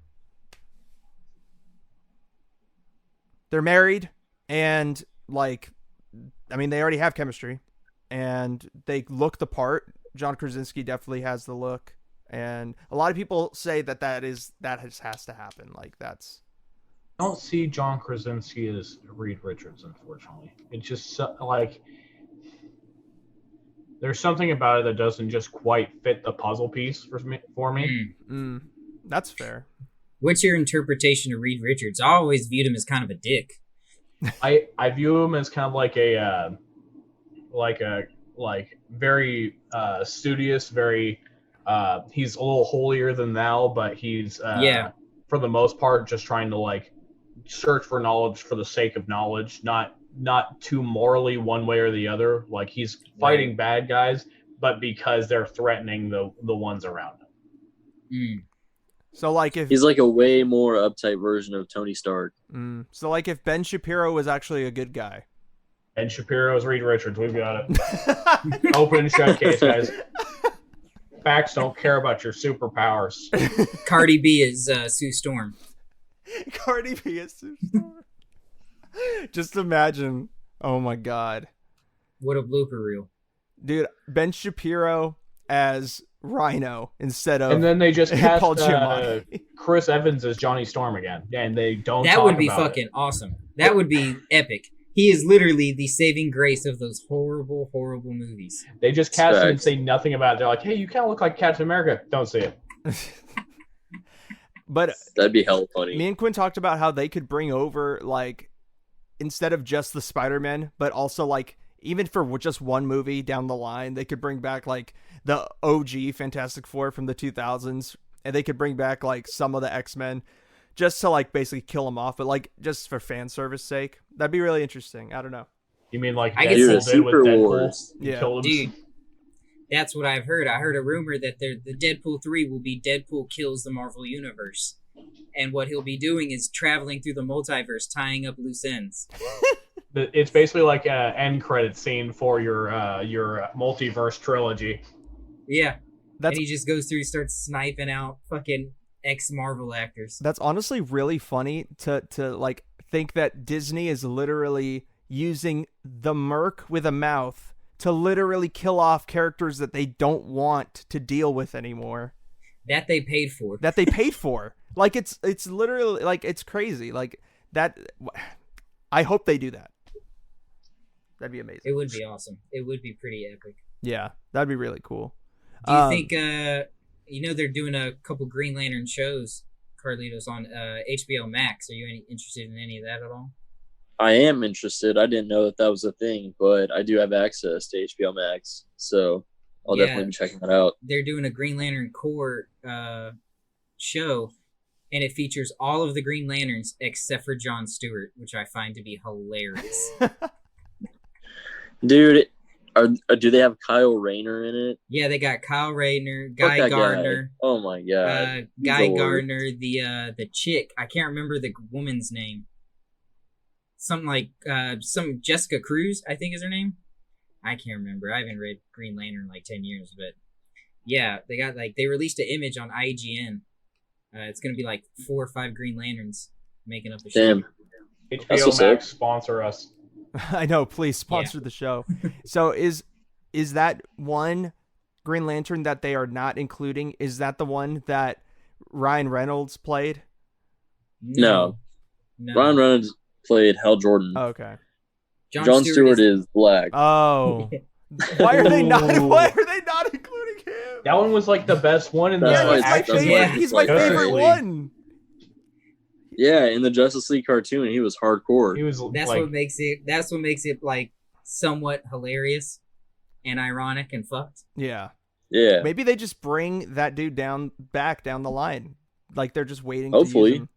They're married, and they already have chemistry, and they look the part. John Krasinski definitely has the look, and a lot of people say that just has to happen. Like that's. I don't see John Krasinski as Reed Richards, unfortunately. It's just like there's something about it that doesn't just quite fit the puzzle piece for me. That's fair. What's your interpretation of Reed Richards? I always viewed him as kind of a dick. I view him as kind of like a very studious, very he's a little holier than thou, but he's for the most part just trying to like search for knowledge for the sake of knowledge, not too morally one way or the other. Like he's fighting bad guys, but because they're threatening the ones around him. So like if he's like a way more uptight version of Tony Stark. So like if Ben Shapiro was actually a good guy. Ben Shapiro is Reed Richards. We've got it. Open and shut case, guys. Facts don't care about your superpowers. Cardi B is Sue Storm. Cardi B is Sue Storm. Just imagine. Oh my god. What a blooper reel. Dude, Ben Shapiro as Rhino instead of and then they just cast Paul Giamatti. Chris Evans as Johnny Storm again, and they don't. That talk would be about fucking it. awesome. That would be epic. He is literally the saving grace of those horrible, horrible movies. They just cast him and say nothing about it. They're like, "Hey, you kind of look like Captain America." Don't see it. But that'd be hell funny. Me and Quinn talked about how they could bring over like instead of just the Spider-Man, but also like even for just one movie down the line, they could bring back like the OG Fantastic Four from the 2000s, and they could bring back like some of the X-Men just to like basically kill them off, but like just for fan service sake. That'd be really interesting. I don't know. You mean like I Deadpool did with Deadpool? Wars. Yeah. Dude, that's what I've heard. I heard a rumor that the Deadpool 3 will be Deadpool kills the Marvel Universe. And what he'll be doing is traveling through the multiverse, tying up loose ends. It's basically like an end credit scene for your multiverse trilogy. Yeah. And he just goes through, starts sniping out fucking ex-Marvel actors. That's honestly really funny to like think that Disney is literally using the Merc with a mouth to literally kill off characters that they don't want to deal with anymore. That they paid for. Like it's literally like it's crazy. Like that. I hope they do that. That'd be amazing. It would be awesome. It would be pretty epic. Yeah, that'd be really cool. Do you think they're doing a couple Green Lantern shows, Carlitos, on HBO Max? Are you interested in any of that at all? I am interested. I didn't know that was a thing, but I do have access to HBO Max, so I'll definitely be checking that out. They're doing a Green Lantern Corps show, and it features all of the Green Lanterns except for Jon Stewart, which I find to be hilarious. Dude, do they have Kyle Rayner in it? Yeah, they got Kyle Rayner, Guy Gardner. Guy. Oh my god, Guy Gardner, the chick. I can't remember the woman's name. Something like some Jessica Cruz, I think is her name. I can't remember. I haven't read Green Lantern in like 10 years, but yeah, they released an image on IGN. It's gonna be like 4 or 5 Green Lanterns making up a show. Damn. HBO Max sponsor us. I know, please sponsor the show. So is that one Green Lantern that they are not including? Is that the one that Ryan Reynolds played? No. Ryan Reynolds played Hal Jordan. Oh, okay. Jon Stewart is black. Oh. Why are they not including him? That one was like the best one in the he's my favorite one. Yeah, in the Justice League cartoon, he was hardcore. That's what makes it like somewhat hilarious and ironic and fucked. Yeah. Yeah. Maybe they just bring that dude back down the line. Like they're just waiting Hopefully. to use him.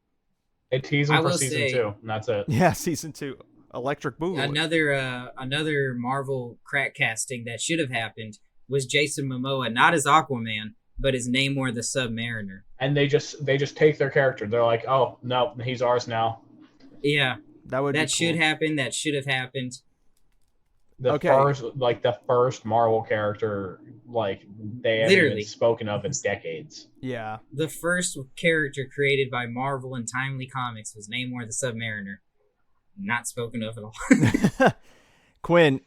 They tease him for season 2, and that's it. Yeah, season 2. Electric Boogaloo. Another Marvel crack casting that should have happened was Jason Momoa, not as Aquaman, but as Namor the Submariner. And they just take their character. They're like, oh no, he's ours now. Yeah, that should happen. That should have happened. The first Marvel character, like they haven't Literally. been spoken of in decades. Yeah, the first character created by Marvel and Timely Comics was Namor the Submariner. Not spoken of at all. Quinn,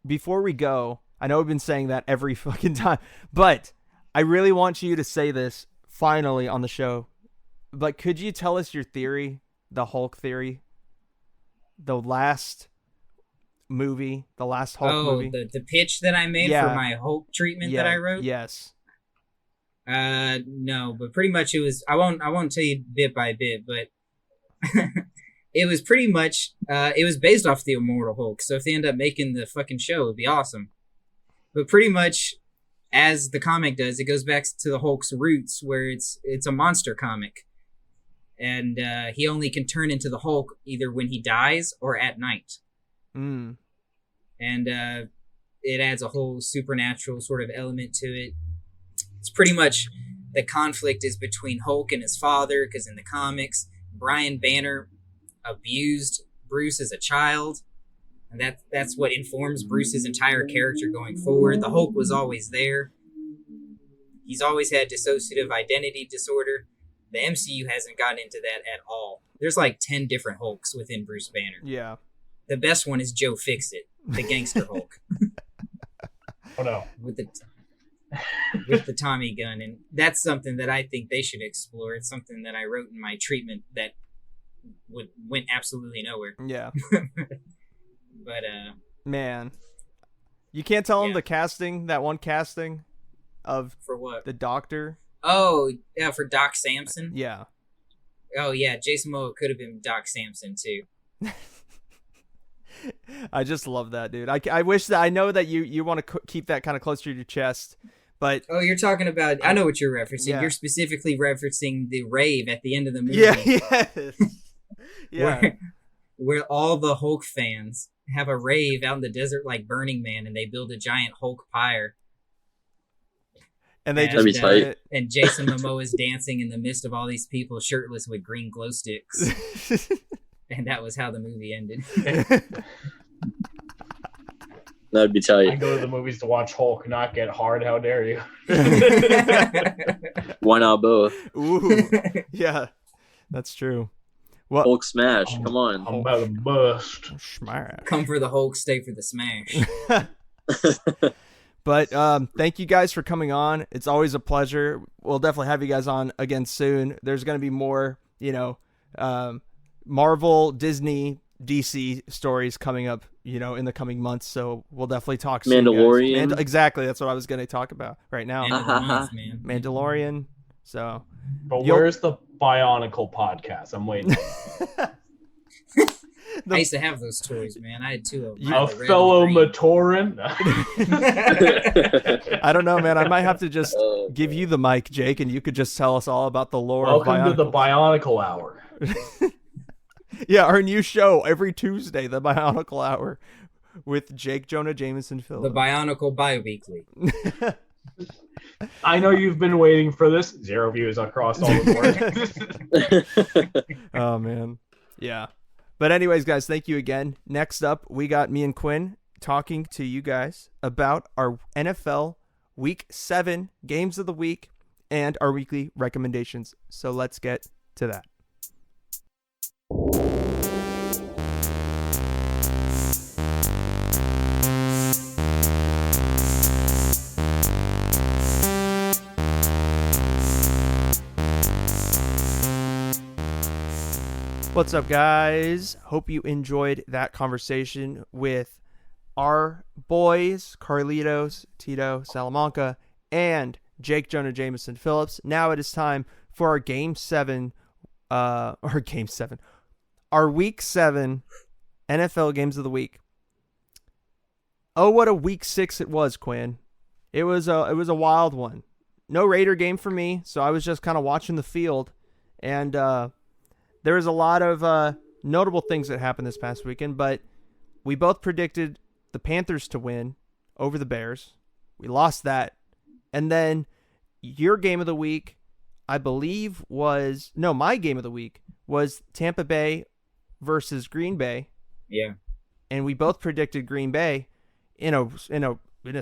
before we go, I know we've been saying that every fucking time, but I really want you to say this finally on the show, but could you tell us your theory, the Hulk theory? The last movie, the last Hulk movie? The pitch that I made for my Hulk treatment that I wrote? Yes. No, but pretty much it was, I won't tell you bit by bit, but it was pretty much, it was based off the Immortal Hulk, so if they end up making the fucking show, it'd be awesome. But pretty much, as the comic does, it goes back to the Hulk's roots, where it's a monster comic. And he only can turn into the Hulk either when he dies or at night. Mm. And it adds a whole supernatural sort of element to it. It's pretty much the conflict is between Hulk and his father, because in the comics, Brian Banner abused Bruce as a child. And that's what informs Bruce's entire character going forward. The Hulk was always there. He's always had dissociative identity disorder. The MCU hasn't gotten into that at all. There's like 10 different Hulks within Bruce Banner. Yeah. The best one is Joe Fixit, the gangster Hulk. Oh no. With the Tommy gun. And that's something that I think they should explore. It's something that I wrote in my treatment that went absolutely nowhere. Yeah. But man, you can't tell him the casting, that one casting of for what? The Doctor. Oh, yeah, for Doc Samson? Yeah. Oh, yeah, Jason Momoa could have been Doc Samson, too. I just love that, dude. I wish that, I know that you want to keep that kind of close to your chest, but... Oh, you're talking about... I know what you're referencing. Yeah. You're specifically referencing the rave at the end of the movie. Yeah, yes. Yeah. Where all the Hulk fans have a rave out in the desert like Burning Man, and they build a giant Hulk pyre. And they just it. And Jason Momoa is dancing in the midst of all these people shirtless with green glow sticks. And that was how the movie ended. That'd be tight. I go to the movies to watch Hulk, not get hard. How dare you? Why not both? Ooh, yeah, that's true. Well, Hulk smash, come on. I'm about to bust. Smash. Come for the Hulk, stay for the smash. But thank you guys for coming on. It's always a pleasure. We'll definitely have you guys on again soon. There's going to be more, Marvel, Disney, DC stories coming up, in the coming months. So we'll definitely talk soon. Mandalorian. Exactly. That's what I was going to talk about right now. Man. Mandalorian. So. But where's the Bionicle podcast? I'm waiting. I used to have those toys, man. I had two of them. A fellow Matoran. I don't know, man. I might have to just give you the mic, Jake, and you could just tell us all about the lore Welcome of Bionicle. to the Bionicle Hour. Yeah, our new show every Tuesday, the Bionicle Hour, with Jake, Jonah Jameson, Phillips. The Bionicle Bi-Weekly. I know you've been waiting for this. 0 views across all the board. Oh, man. Yeah. But anyways, guys, thank you again. Next up, we got me and Quinn talking to you guys about our NFL Week 7 games of the week and our weekly recommendations. So let's get to that. What's up, guys? Hope you enjoyed that conversation with our boys, Carlitos, Salamanca, and Jake, Jonah Jameson, Phillips. Now it is time for our Game 7, our Week 7 NFL Games of the Week. Oh, what a Week 6 it was, Quinn. It was a wild one. No Raider game for me, so I was just kind of watching the field, and there was a lot of notable things that happened this past weekend, but we both predicted the Panthers to win over the Bears. We lost that. And then your game of the week, I believe my game of the week was Tampa Bay versus Green Bay. Yeah. And we both predicted Green Bay in a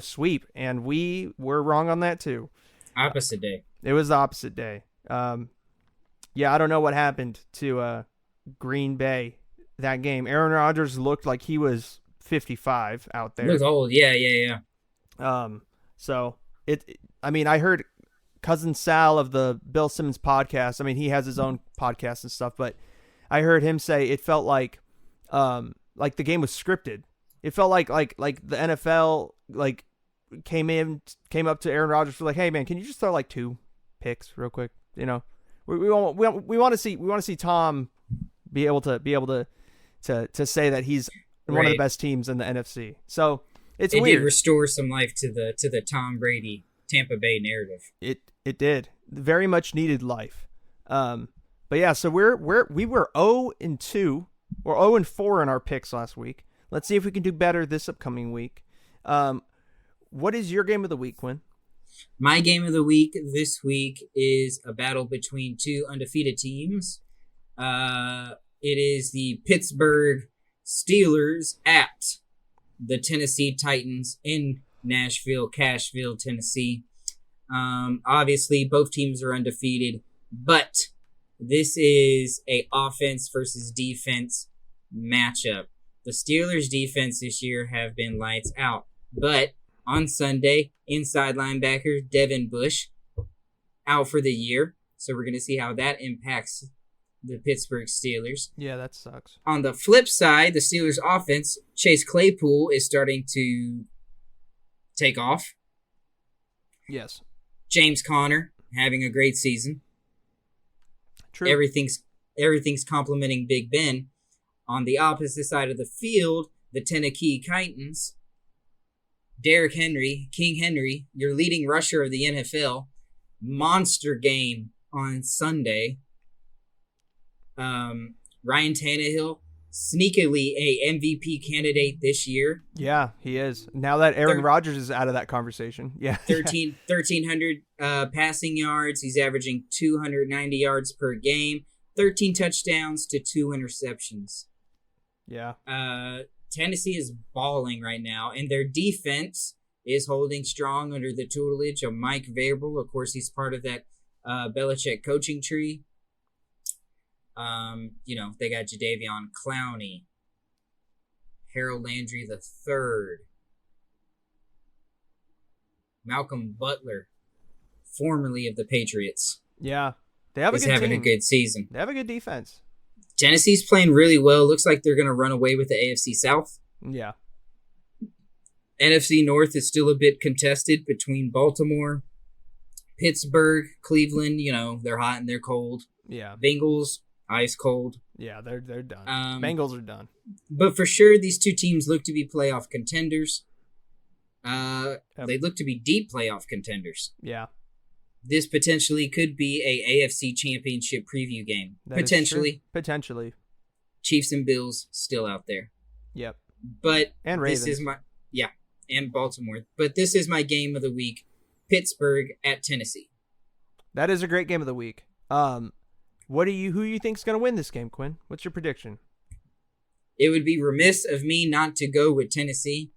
sweep, and we were wrong on that too. Opposite day. It was the opposite day. Yeah, I don't know what happened to Green Bay that game. Aaron Rodgers looked like he was 55 out there. He looks old. Yeah. So I heard cousin Sal of the Bill Simmons podcast. I mean, he has his own podcast and stuff, but I heard him say it felt like the game was scripted. It felt like the NFL like came up to Aaron Rodgers for like, hey man, can you just throw like 2 picks real quick? You know, we want to see Tom be able to say that he's one of the best teams in the NFC. So it's weird. It did restore some life to the Tom Brady Tampa Bay narrative. It did very much needed life. But yeah, so we were 0-2 or 0-4 in our picks last week. Let's see if we can do better this upcoming week. What is your game of the week, Quinn? My game of the week this week is a battle between 2 undefeated teams. It is the Pittsburgh Steelers at the Tennessee Titans in Cashville, Tennessee. Obviously, both teams are undefeated, but this is a offense versus defense matchup. The Steelers' defense this year have been lights out, but on Sunday, inside linebacker Devin Bush out for the year, so we're going to see how that impacts the Pittsburgh Steelers. Yeah, that sucks. On the flip side, the Steelers' offense, Chase Claypool is starting to take off. Yes. James Conner having a great season. True. Everything's complimenting Big Ben. On the opposite side of the field, the Tennessee Titans, Derrick Henry, King Henry, your leading rusher of the NFL, monster game on Sunday. Ryan Tannehill, sneakily a MVP candidate this year. Yeah, he is. Now that Aaron Rodgers is out of that conversation. Yeah. 1,300 passing yards. He's averaging 290 yards per game. 13 touchdowns to 2 interceptions. Yeah. Tennessee is balling right now, and their defense is holding strong under the tutelage of Mike Vrabel. Of course, he's part of that Belichick coaching tree. They got Jadeveon Clowney, Harold Landry III, Malcolm Butler, formerly of the Patriots. Yeah. They have a good having team. A good season. They have a good defense. Tennessee's playing really well. Looks like they're going to run away with the AFC South. Yeah. NFC North is still a bit contested between Baltimore, Pittsburgh, Cleveland. They're hot and they're cold. Yeah. Bengals, ice cold. Yeah, they're done. Bengals are done. But for sure, these two teams look to be playoff contenders. They look to be deep playoff contenders. Yeah. This potentially could be a AFC Championship preview game. Potentially. Chiefs and Bills still out there. Yep. But and Ravens. And Baltimore. But this is my game of the week. Pittsburgh at Tennessee. That is a great game of the week. Who do you think's going to win this game, Quinn? What's your prediction? It would be remiss of me not to go with Tennessee.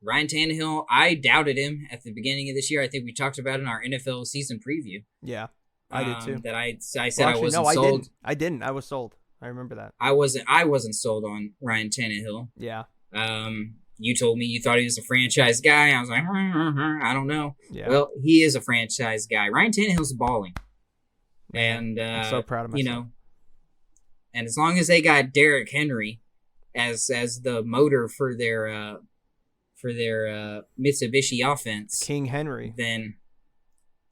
Ryan Tannehill, I doubted him at the beginning of this year. I think we talked about it in our NFL season preview. Yeah, I did too. That I said I wasn't sold. I didn't. I was sold. I remember that. I wasn't sold on Ryan Tannehill. Yeah. You told me you thought he was a franchise guy. I was like, I don't know. Yeah. Well, he is a franchise guy. Ryan Tannehill's balling. And I'm so proud of myself. And as long as they got Derrick Henry as the motor for their Mitsubishi offense, King Henry, then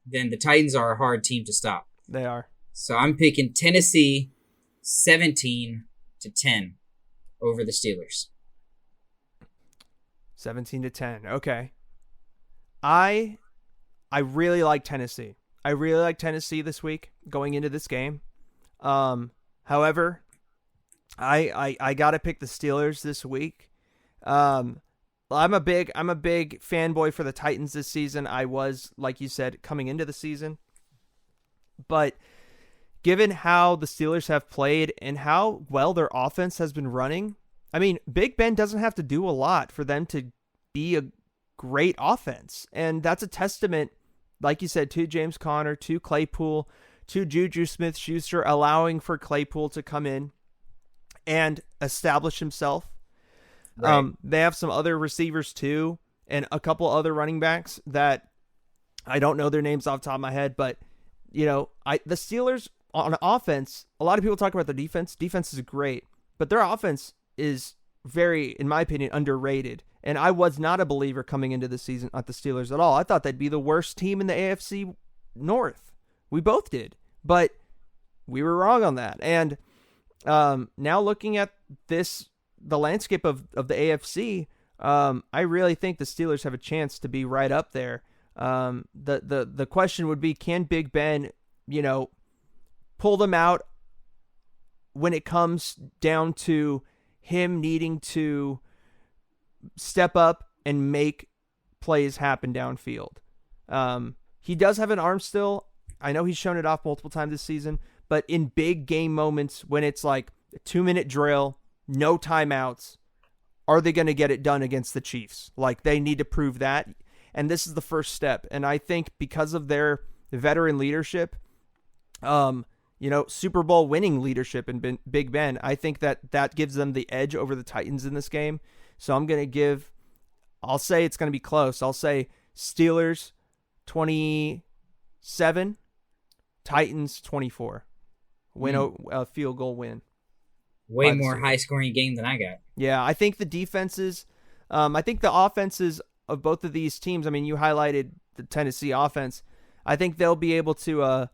the Titans are a hard team to stop. They are. So I'm picking Tennessee 17-10 over the Steelers. 17-10. Okay. I really like Tennessee. I really like Tennessee this week going into this game. However, I gotta pick the Steelers this week. I'm a big fanboy for the Titans this season. I was, like you said, coming into the season. But given how the Steelers have played and how well their offense has been running, I mean, Big Ben doesn't have to do a lot for them to be a great offense. And that's a testament, like you said, to James Conner, to Claypool, to Juju Smith-Schuster, allowing for Claypool to come in and establish himself. Right. They have some other receivers too, and a couple other running backs that I don't know their names off the top of my head, but the Steelers on offense, a lot of people talk about their defense. Defense is great, but their offense is very, in my opinion, underrated. And I was not a believer coming into the season at the Steelers at all. I thought they'd be the worst team in the AFC North. We both did, but we were wrong on that. And now looking at the landscape of the AFC, I really think the Steelers have a chance to be right up there. The question would be, can Big Ben, pull them out when it comes down to him needing to step up and make plays happen downfield? He does have an arm still. I know he's shown it off multiple times this season, but in big game moments when it's like a 2-minute drill, no timeouts, are they going to get it done against the Chiefs? Like, they need to prove that. And this is the first step. And I think because of their veteran leadership, Super Bowl winning leadership in Big Ben, I think that gives them the edge over the Titans in this game. So I'll say it's going to be close. I'll say Steelers 27, Titans 24. A field goal win. Way more high-scoring game than I got. Yeah, I think the defenses, I think the offenses of both of these teams, I mean, you highlighted the Tennessee offense. I think they'll be able to,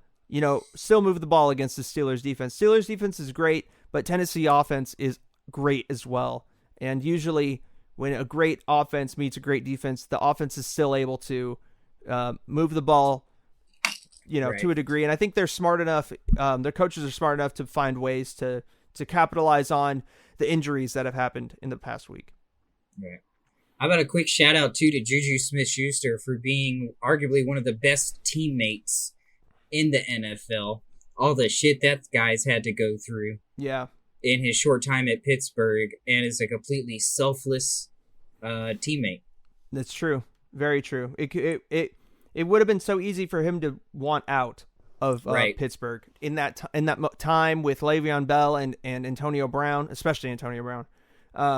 still move the ball against the Steelers defense. Steelers defense is great, but Tennessee offense is great as well. And usually when a great offense meets a great defense, the offense is still able to move the ball, right, to a degree. And I think they're smart enough, their coaches are smart enough to find ways to capitalize on the injuries that have happened in the past week. Right. How about a quick shout out too to Juju Smith-Schuster for being arguably one of the best teammates in the NFL. All the shit that guy's had to go through. Yeah. In his short time at Pittsburgh, and is a completely selfless teammate. That's true. Very true. It would have been so easy for him to want out of Pittsburgh in that time with Le'Veon Bell and Antonio Brown, especially Antonio Brown.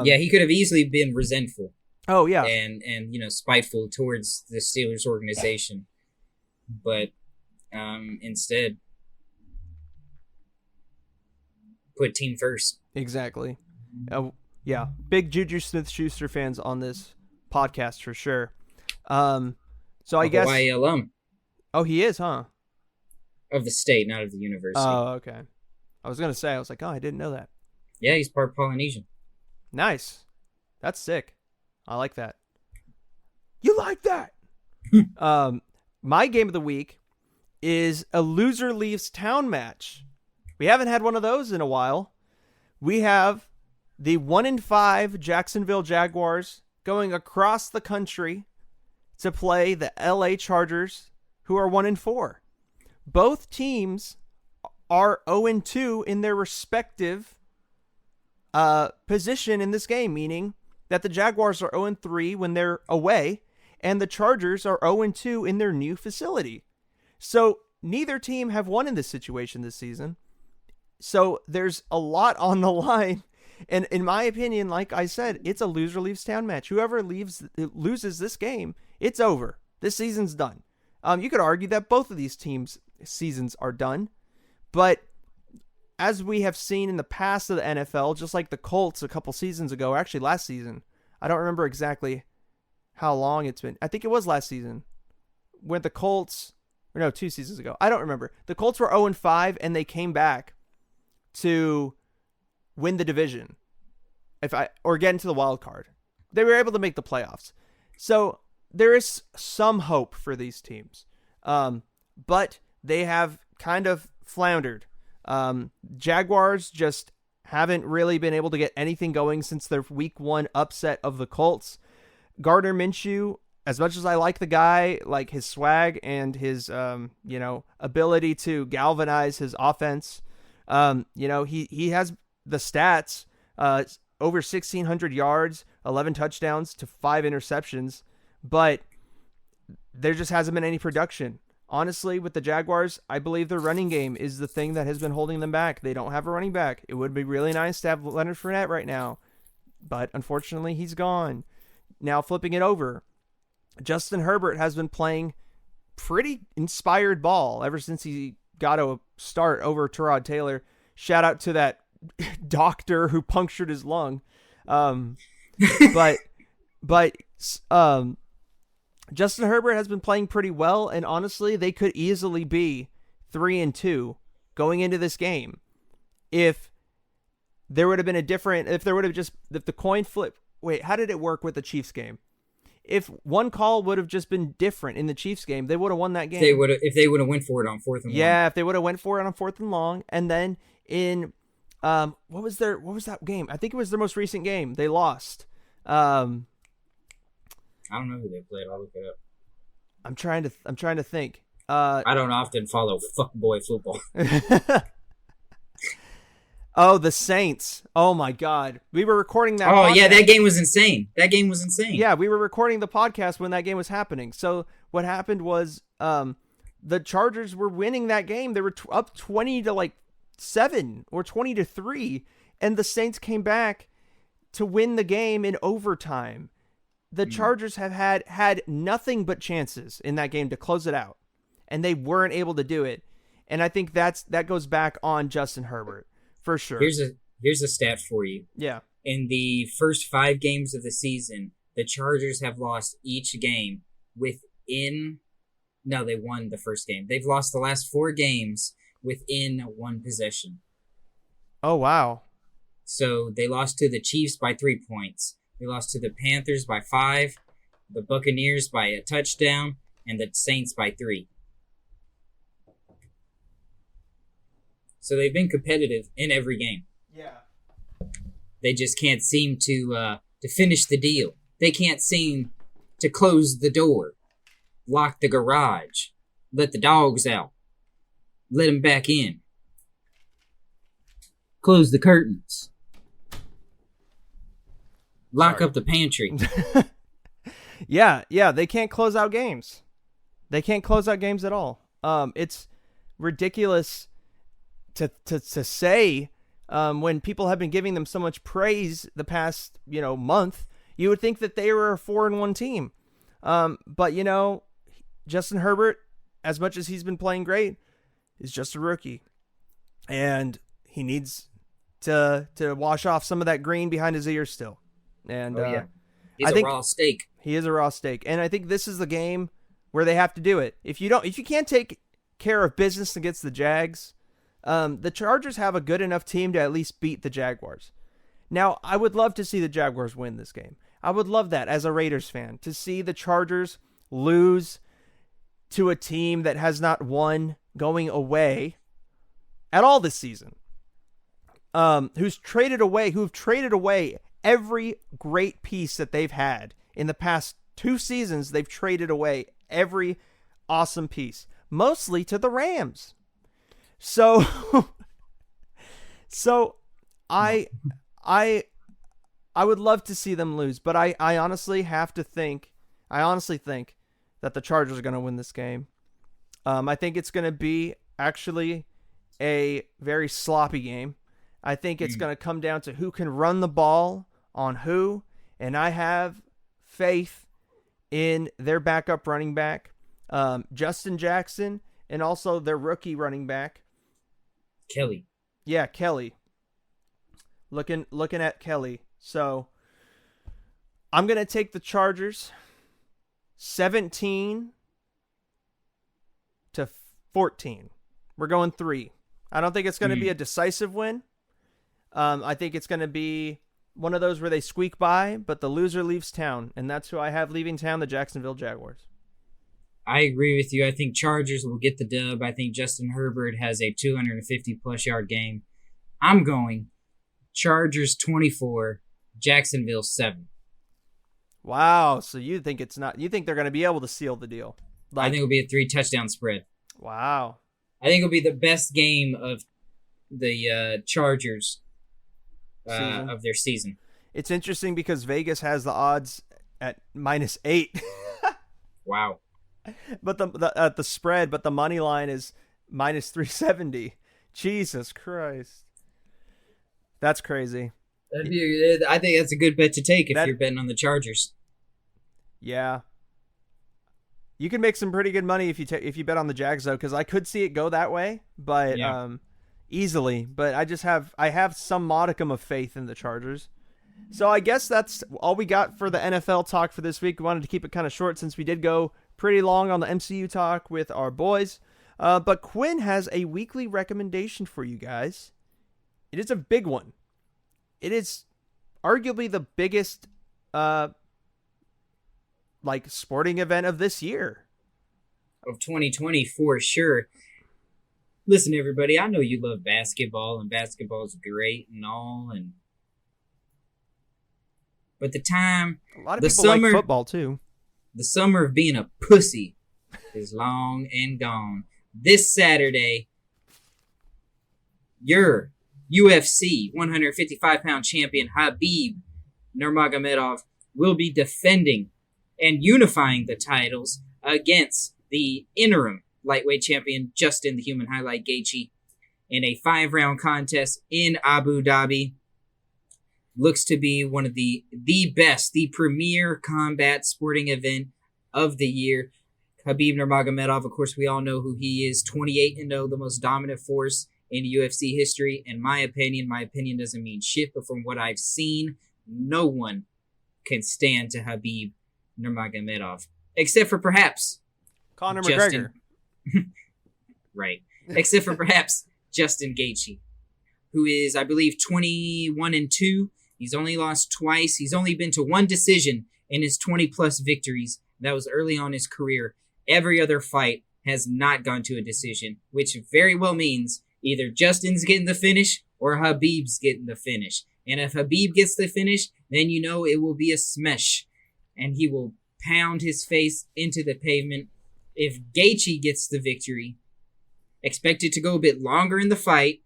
He could have easily been resentful. Oh yeah, and spiteful towards the Steelers organization, but instead put team first. Exactly. Yeah, big Juju Smith-Schuster fans on this podcast for sure. So I guess Hawaii alum. Oh, he is, huh? Of the state, not of the university. Oh, okay. I was gonna say, I was like, oh, I didn't know that. Yeah, he's part Polynesian. Nice. That's sick. I like that. You like that? My game of the week is a loser leaves town match. We haven't had one of those in a while. We have the 1-5 Jacksonville Jaguars going across the country to play the LA Chargers, who are 1-4. Both teams are 0-2 in their respective position in this game, meaning that the Jaguars are 0-3 when they're away, and the Chargers are 0-2 in their new facility. So neither team have won in this situation this season. So there's a lot on the line. And in my opinion, like I said, it's a loser leaves town match. Whoever loses this game, it's over. This season's done. You could argue that both of these teams' seasons are done. But as we have seen in the past of the NFL, just like the Colts a couple seasons ago, or actually last season, I don't remember exactly how long it's been. I think it was last season when the Colts, or no, 2 seasons ago. I don't remember. The Colts were 0-5 and they came back to win the division, or get into the wild card. They were able to make the playoffs. So there is some hope for these teams. But they have kind of floundered. Jaguars just haven't really been able to get anything going since their week 1 upset of the Colts. Gardner Minshew, as much as I like the guy, like his swag and his, ability to galvanize his offense, he has the stats, over 1,600 yards, 11 touchdowns to 5 interceptions, but there just hasn't been any production. Honestly, with the Jaguars, I believe their running game is the thing that has been holding them back. They don't have a running back. It would be really nice to have Leonard Fournette right now, but unfortunately, he's gone. Now flipping it over, Justin Herbert has been playing pretty inspired ball ever since he got a start over Tyrod Taylor. Shout out to that doctor who punctured his lung. But Justin Herbert has been playing pretty well, and honestly, they could easily be 3-2 going into this game if there would have been if the coin flip. Wait, how did it work with the Chiefs game? If one call would have just been different in the Chiefs game, they would have won that game. If they would have went for it on 4th and long. Yeah, if they would have went for it on 4th and long, and then in what was that game? I think it was their most recent game. They lost. I don't know who they played. I'll look it up. I'm trying to think. I don't often follow fuckboy football. Oh, the Saints. Oh my God. We were recording that. Oh podcast. yeah, that game was insane. Yeah, we were recording the podcast when that game was happening. So what happened was the Chargers were winning that game. They were up 20-7 or 20-3, and the Saints came back to win the game in overtime. The Chargers have had nothing but chances in that game to close it out, and they weren't able to do it. And I think that goes back on Justin Herbert for sure. Here's a stat for you. Yeah. In the first 5 games of the season, the Chargers have lost each game within. No, they won the first game. They've lost the last 4 games within 1 possession. Oh wow. So they lost to the Chiefs by 3 points. They lost to the Panthers by 5, the Buccaneers by a touchdown, and the Saints by 3. So they've been competitive in every game. Yeah. They just can't seem to finish the deal. They can't seem to close the door, lock the garage, let the dogs out, let them back in, close the curtains, lock up the pantry. Yeah, they can't close out games. They can't close out games at all. It's ridiculous to say when people have been giving them so much praise the past month. You would think that they were a 4-1 team, but Justin Herbert, as much as he's been playing great, is just a rookie, and he needs to wash off some of that green behind his ears still. And he's a raw steak. He is a raw steak, and I think this is the game where they have to do it. If you can't take care of business against the Jags, the Chargers have a good enough team to at least beat the Jaguars. Now, I would love to see the Jaguars win this game. I would love that as a Raiders fan, to see the Chargers lose to a team that has not won going away at all this season. Who've traded away every great piece that they've had in the past 2 seasons. They've traded away every awesome piece, mostly to the Rams. So I would love to see them lose, but I honestly think that the Chargers are going to win this game. I think it's going to be actually a very sloppy game. I think it's going to come down to who can run the ball on who, and I have faith in their backup running back, Justin Jackson, and also their rookie running back, Kelly. Yeah, Kelly. Looking at Kelly. So I'm going to take the Chargers 17-14. We're going 3. I don't think it's going to be a decisive win. I think it's going to be one of those where they squeak by, but the loser leaves town, and that's who I have leaving town, the Jacksonville Jaguars. I agree with you. I think Chargers will get the dub. I think Justin Herbert has a 250-plus yard game. I'm going Chargers 24, Jacksonville 7. Wow, so you think they're going to be able to seal the deal? I think it'll be a 3-touchdown spread. Wow. I think it'll be the best game of the Chargers of their season. It's interesting because Vegas has the odds at -8. Wow. But the spread, but the money line is -370. Jesus Christ. That's crazy. I think that's a good bet to take if you're betting on the Chargers. Yeah. You can make some pretty good money if you bet on the Jags though, because I could see it go that way, but easily. But I have some modicum of faith in the Chargers. So I guess that's all we got for the NFL talk for this week. We wanted to keep it kind of short since we did go pretty long on the MCU talk with our boys. But Quinn has a weekly recommendation for you guys. It is a big one. It is arguably the biggest sporting event of this year. Of 2020, for sure. Listen, everybody, I know you love basketball, and basketball is great and all, but a lot of people like football too. The summer of being a pussy is long and gone. This Saturday, your UFC 155-pound champion Khabib Nurmagomedov will be defending and unifying the titles against the interim lightweight champion Justin the Human Highlight Gaethje in a 5-round contest in Abu Dhabi. Looks to be one of the best, the premier combat sporting event of the year. Khabib Nurmagomedov, of course, we all know who he is. 28-0, the most dominant force in UFC history. In my opinion doesn't mean shit, but from what I've seen, no one can stand to Khabib Nurmagomedov, except for perhaps Conor McGregor. Right. Except for perhaps Justin Gaethje, who is, I believe, 21-2. He's only lost twice. He's only been to one decision in his 20-plus victories. That was early on in his career. Every other fight has not gone to a decision, which very well means either Justin's getting the finish or Khabib's getting the finish. And if Khabib gets the finish, then you know it will be a smash, and he will pound his face into the pavement. If Gaethje gets the victory, expect it to go a bit longer in the fight.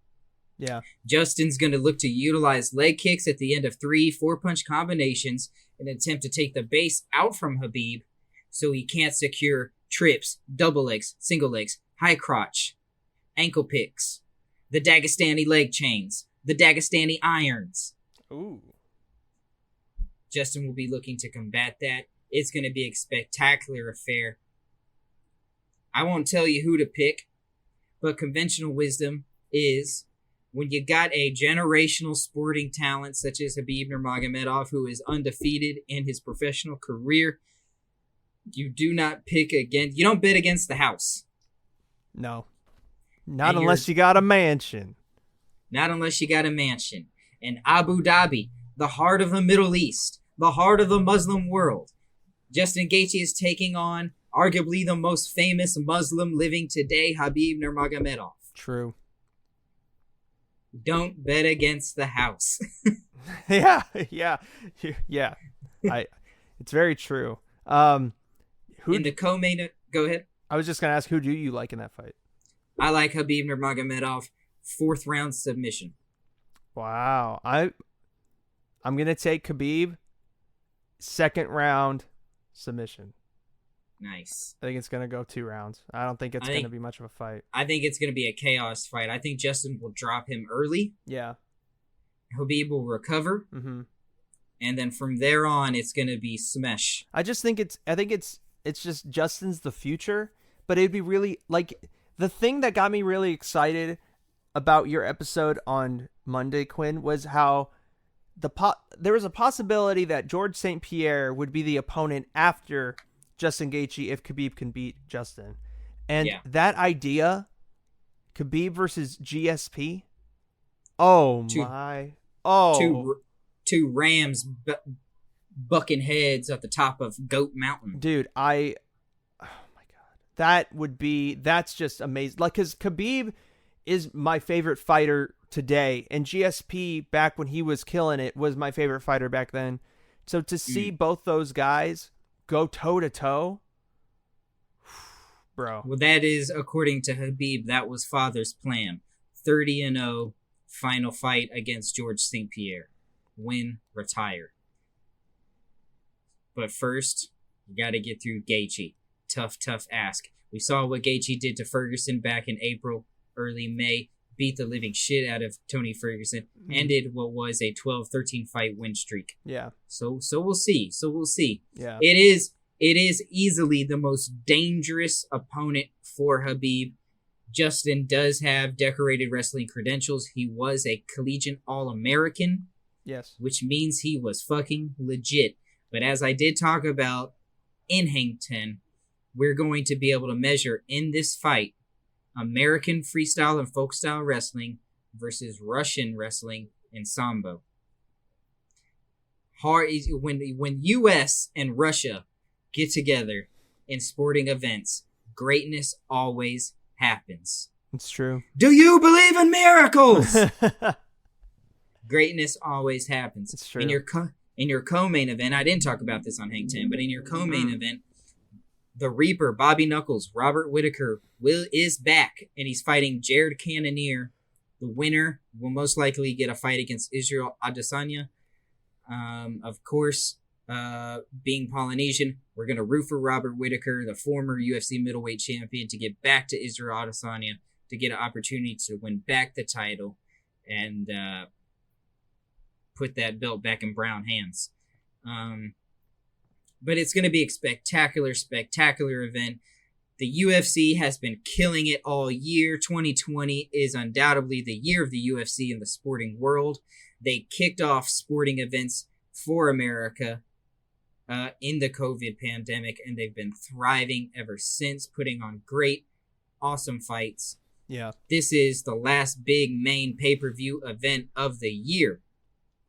Yeah. Justin's going to look to utilize leg kicks at the end of 3-4 punch combinations in an attempt to take the base out from Khabib so he can't secure trips, double legs, single legs, high crotch, ankle picks, the Dagestani leg chains, the Dagestani irons. Ooh. Justin will be looking to combat that. It's going to be a spectacular affair. I won't tell you who to pick, but conventional wisdom is when you got a generational sporting talent such as Khabib Nurmagomedov, who is undefeated in his professional career, you do not pick against. You don't bet against the house. No, not unless you got a mansion. Not unless you got a mansion. And Abu Dhabi, the heart of the Middle East, the heart of the Muslim world. Justin Gaethje is taking on arguably the most famous Muslim living today, Khabib Nurmagomedov. True. Don't bet against the house. Yeah. It's very true. In the co-main, go ahead. I was just gonna ask, who do you like in that fight? I like Khabib Nurmagomedov, 4th round submission. Wow. I'm gonna take Khabib, 2nd round submission. Nice. I think it's gonna go 2 rounds. I don't think it's gonna be much of a fight. I think it's gonna be a chaos fight. I think Justin will drop him early. Yeah. Khabib will recover. Mm-hmm. And then from there on, it's gonna be smash. I think it's just Justin's the future, but it'd be really the thing that got me really excited about your episode on Monday, Quinn, was how there was a possibility that George St. Pierre would be the opponent after Justin Gaethje if Khabib can beat Justin. And that idea, Khabib versus GSP, two Rams bucking heads at the top of Goat Mountain. Dude, oh my God. That's just amazing. Because Khabib is my favorite fighter today, and GSP, back when he was killing it, was my favorite fighter back then. So to see both those guys go toe-to-toe, bro. Well, that is, according to Khabib, that was father's plan. 30-0 final fight against George St. Pierre. Win, retire. But first, you got to get through Gaethje. Tough ask. We saw what Gaethje did to Ferguson back in April, early May. Beat the living shit out of Tony Ferguson. Ended what was a 12-13 fight win streak. Yeah. So we'll see. Yeah. It is easily the most dangerous opponent for Khabib. Justin does have decorated wrestling credentials. He was a collegiate All-American, Yes. which means he was fucking legit. But as I did talk about in Hang 10, we're going to be able to measure in this fight American freestyle and folk style wrestling versus Russian wrestling and Sambo. When U.S. and Russia get together in sporting events, greatness always happens. It's true. Do you believe in miracles? Greatness always happens. It's true. In your co-main event, I didn't talk about this on Hang 10, but in your co-main event, the Reaper, Bobby Knuckles, Robert Whittaker, is back, and he's fighting Jared Cannonier. The winner will most likely get a fight against Israel Adesanya. Of course, being Polynesian, we're going to root for Robert Whittaker, the former UFC middleweight champion, to get back to Israel Adesanya, to get an opportunity to win back the title and put that belt back in Brown hands. But it's going to be a spectacular event. The UFC has been killing it all year. 2020 is undoubtedly the year of the UFC in the sporting world. They kicked off sporting events for America in the COVID pandemic, and they've been thriving ever since, putting on great, awesome fights. Yeah. This is the last big main pay-per-view event of the year.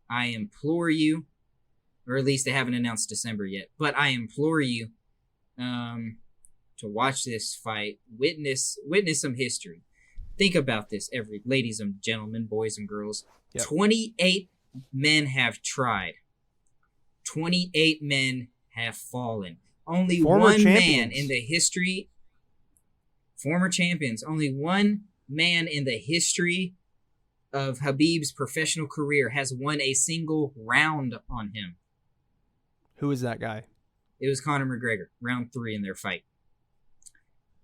I implore you, or at least they haven't announced December yet, but I implore you to watch this fight, witness some history. Think about this, ladies and gentlemen, boys and girls. Yep. 28 men have tried. 28 men have fallen. Only one man in the history, former champions, only one man in the history of Khabib's professional career has won a single round on him. Who is that guy? It was Conor McGregor, round 3 in their fight.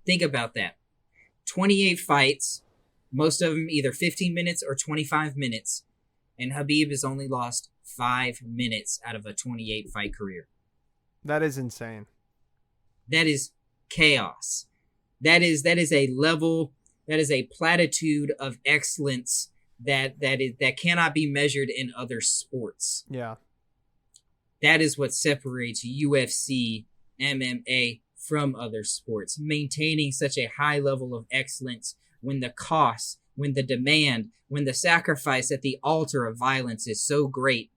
Think about that. 28 fights, most of them either 15 minutes or 25 minutes, and Khabib has only lost 5 minutes out of a 28 fight career. That is insane. That is chaos. That is a level, that is a platitude of excellence that cannot be measured in other sports. Yeah. That is what separates UFC, MMA from other sports. Maintaining such a high level of excellence when the cost, when the demand, when the sacrifice at the altar of violence is so great.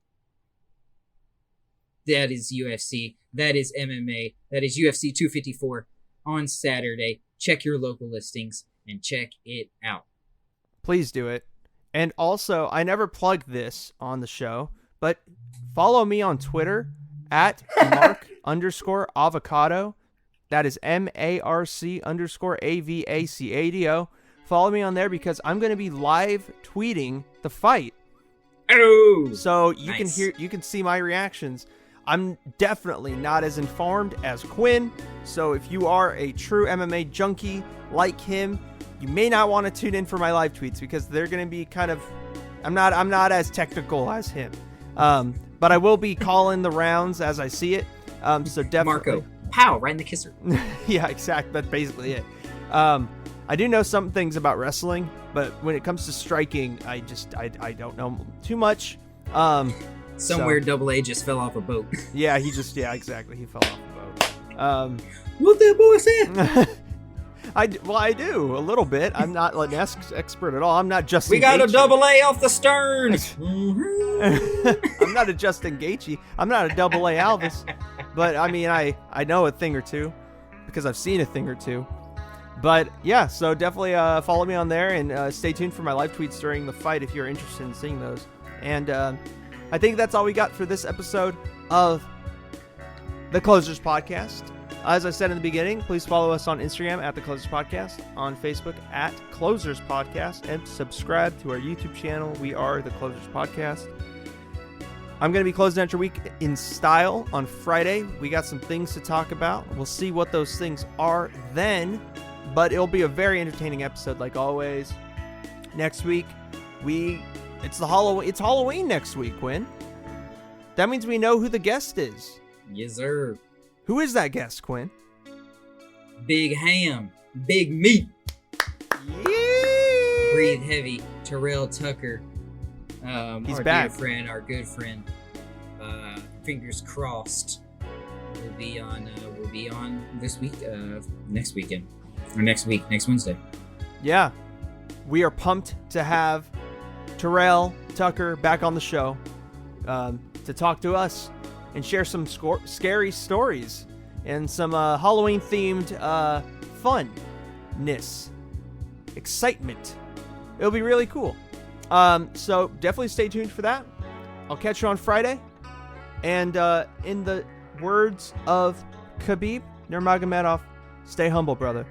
That is UFC. That is MMA. That is UFC 254 on Saturday. Check your local listings and check it out. Please do it. And also, I never plugged this on the show, but follow me on Twitter at Mark_avocado. That is MARC_AVACADO. Follow me on there because I'm going to be live tweeting the fight. Oh, so you can see my reactions. I'm definitely not as informed as Quinn. So if you are a true MMA junkie like him, you may not want to tune in for my live tweets because they're going to be kind of, I'm not as technical as him. But I will be calling the rounds as I see it. So definitely. Marco, pow, right in the kisser. Yeah, exactly. That's basically it. I do know some things about wrestling, but when it comes to striking, I don't know too much. Somewhere Double A just fell off a boat. Yeah, exactly. He fell off a boat. What that boy said? I do a little bit. I'm not an expert at all. I'm not Justin. We got Gaethje. a Double A off the stern. I'm not a Justin Gaethje. I'm not a Double A Alvis. But I mean, I know a thing or two because I've seen a thing or two. But yeah, so definitely follow me on there and stay tuned for my live tweets during the fight if you're interested in seeing those. And I think that's all we got for this episode of the Closers Podcast. As I said in the beginning, please follow us on Instagram at the Closers Podcast, on Facebook at Closers Podcast, and subscribe to our YouTube channel. We are the Closers Podcast. I'm going to be closing out your week in style on Friday. We got some things to talk about. We'll see what those things are then, but it'll be a very entertaining episode like always. Next week, it's Halloween next week, Quinn. That means we know who the guest is. Yes, sir. Who is that guest, Quinn? Big ham, big meat. Yee! Breathe heavy. Terrell Tucker. He's our back. Dear friend, our good friend. Fingers crossed. We'll be on this week. Next weekend, or next week, next Wednesday. Yeah, we are pumped to have Terrell Tucker back on the show to talk to us and share some scary stories and some Halloween-themed funness, excitement. It'll be really cool. So definitely stay tuned for that. I'll catch you on Friday. And in the words of Khabib Nurmagomedov, stay humble, brother.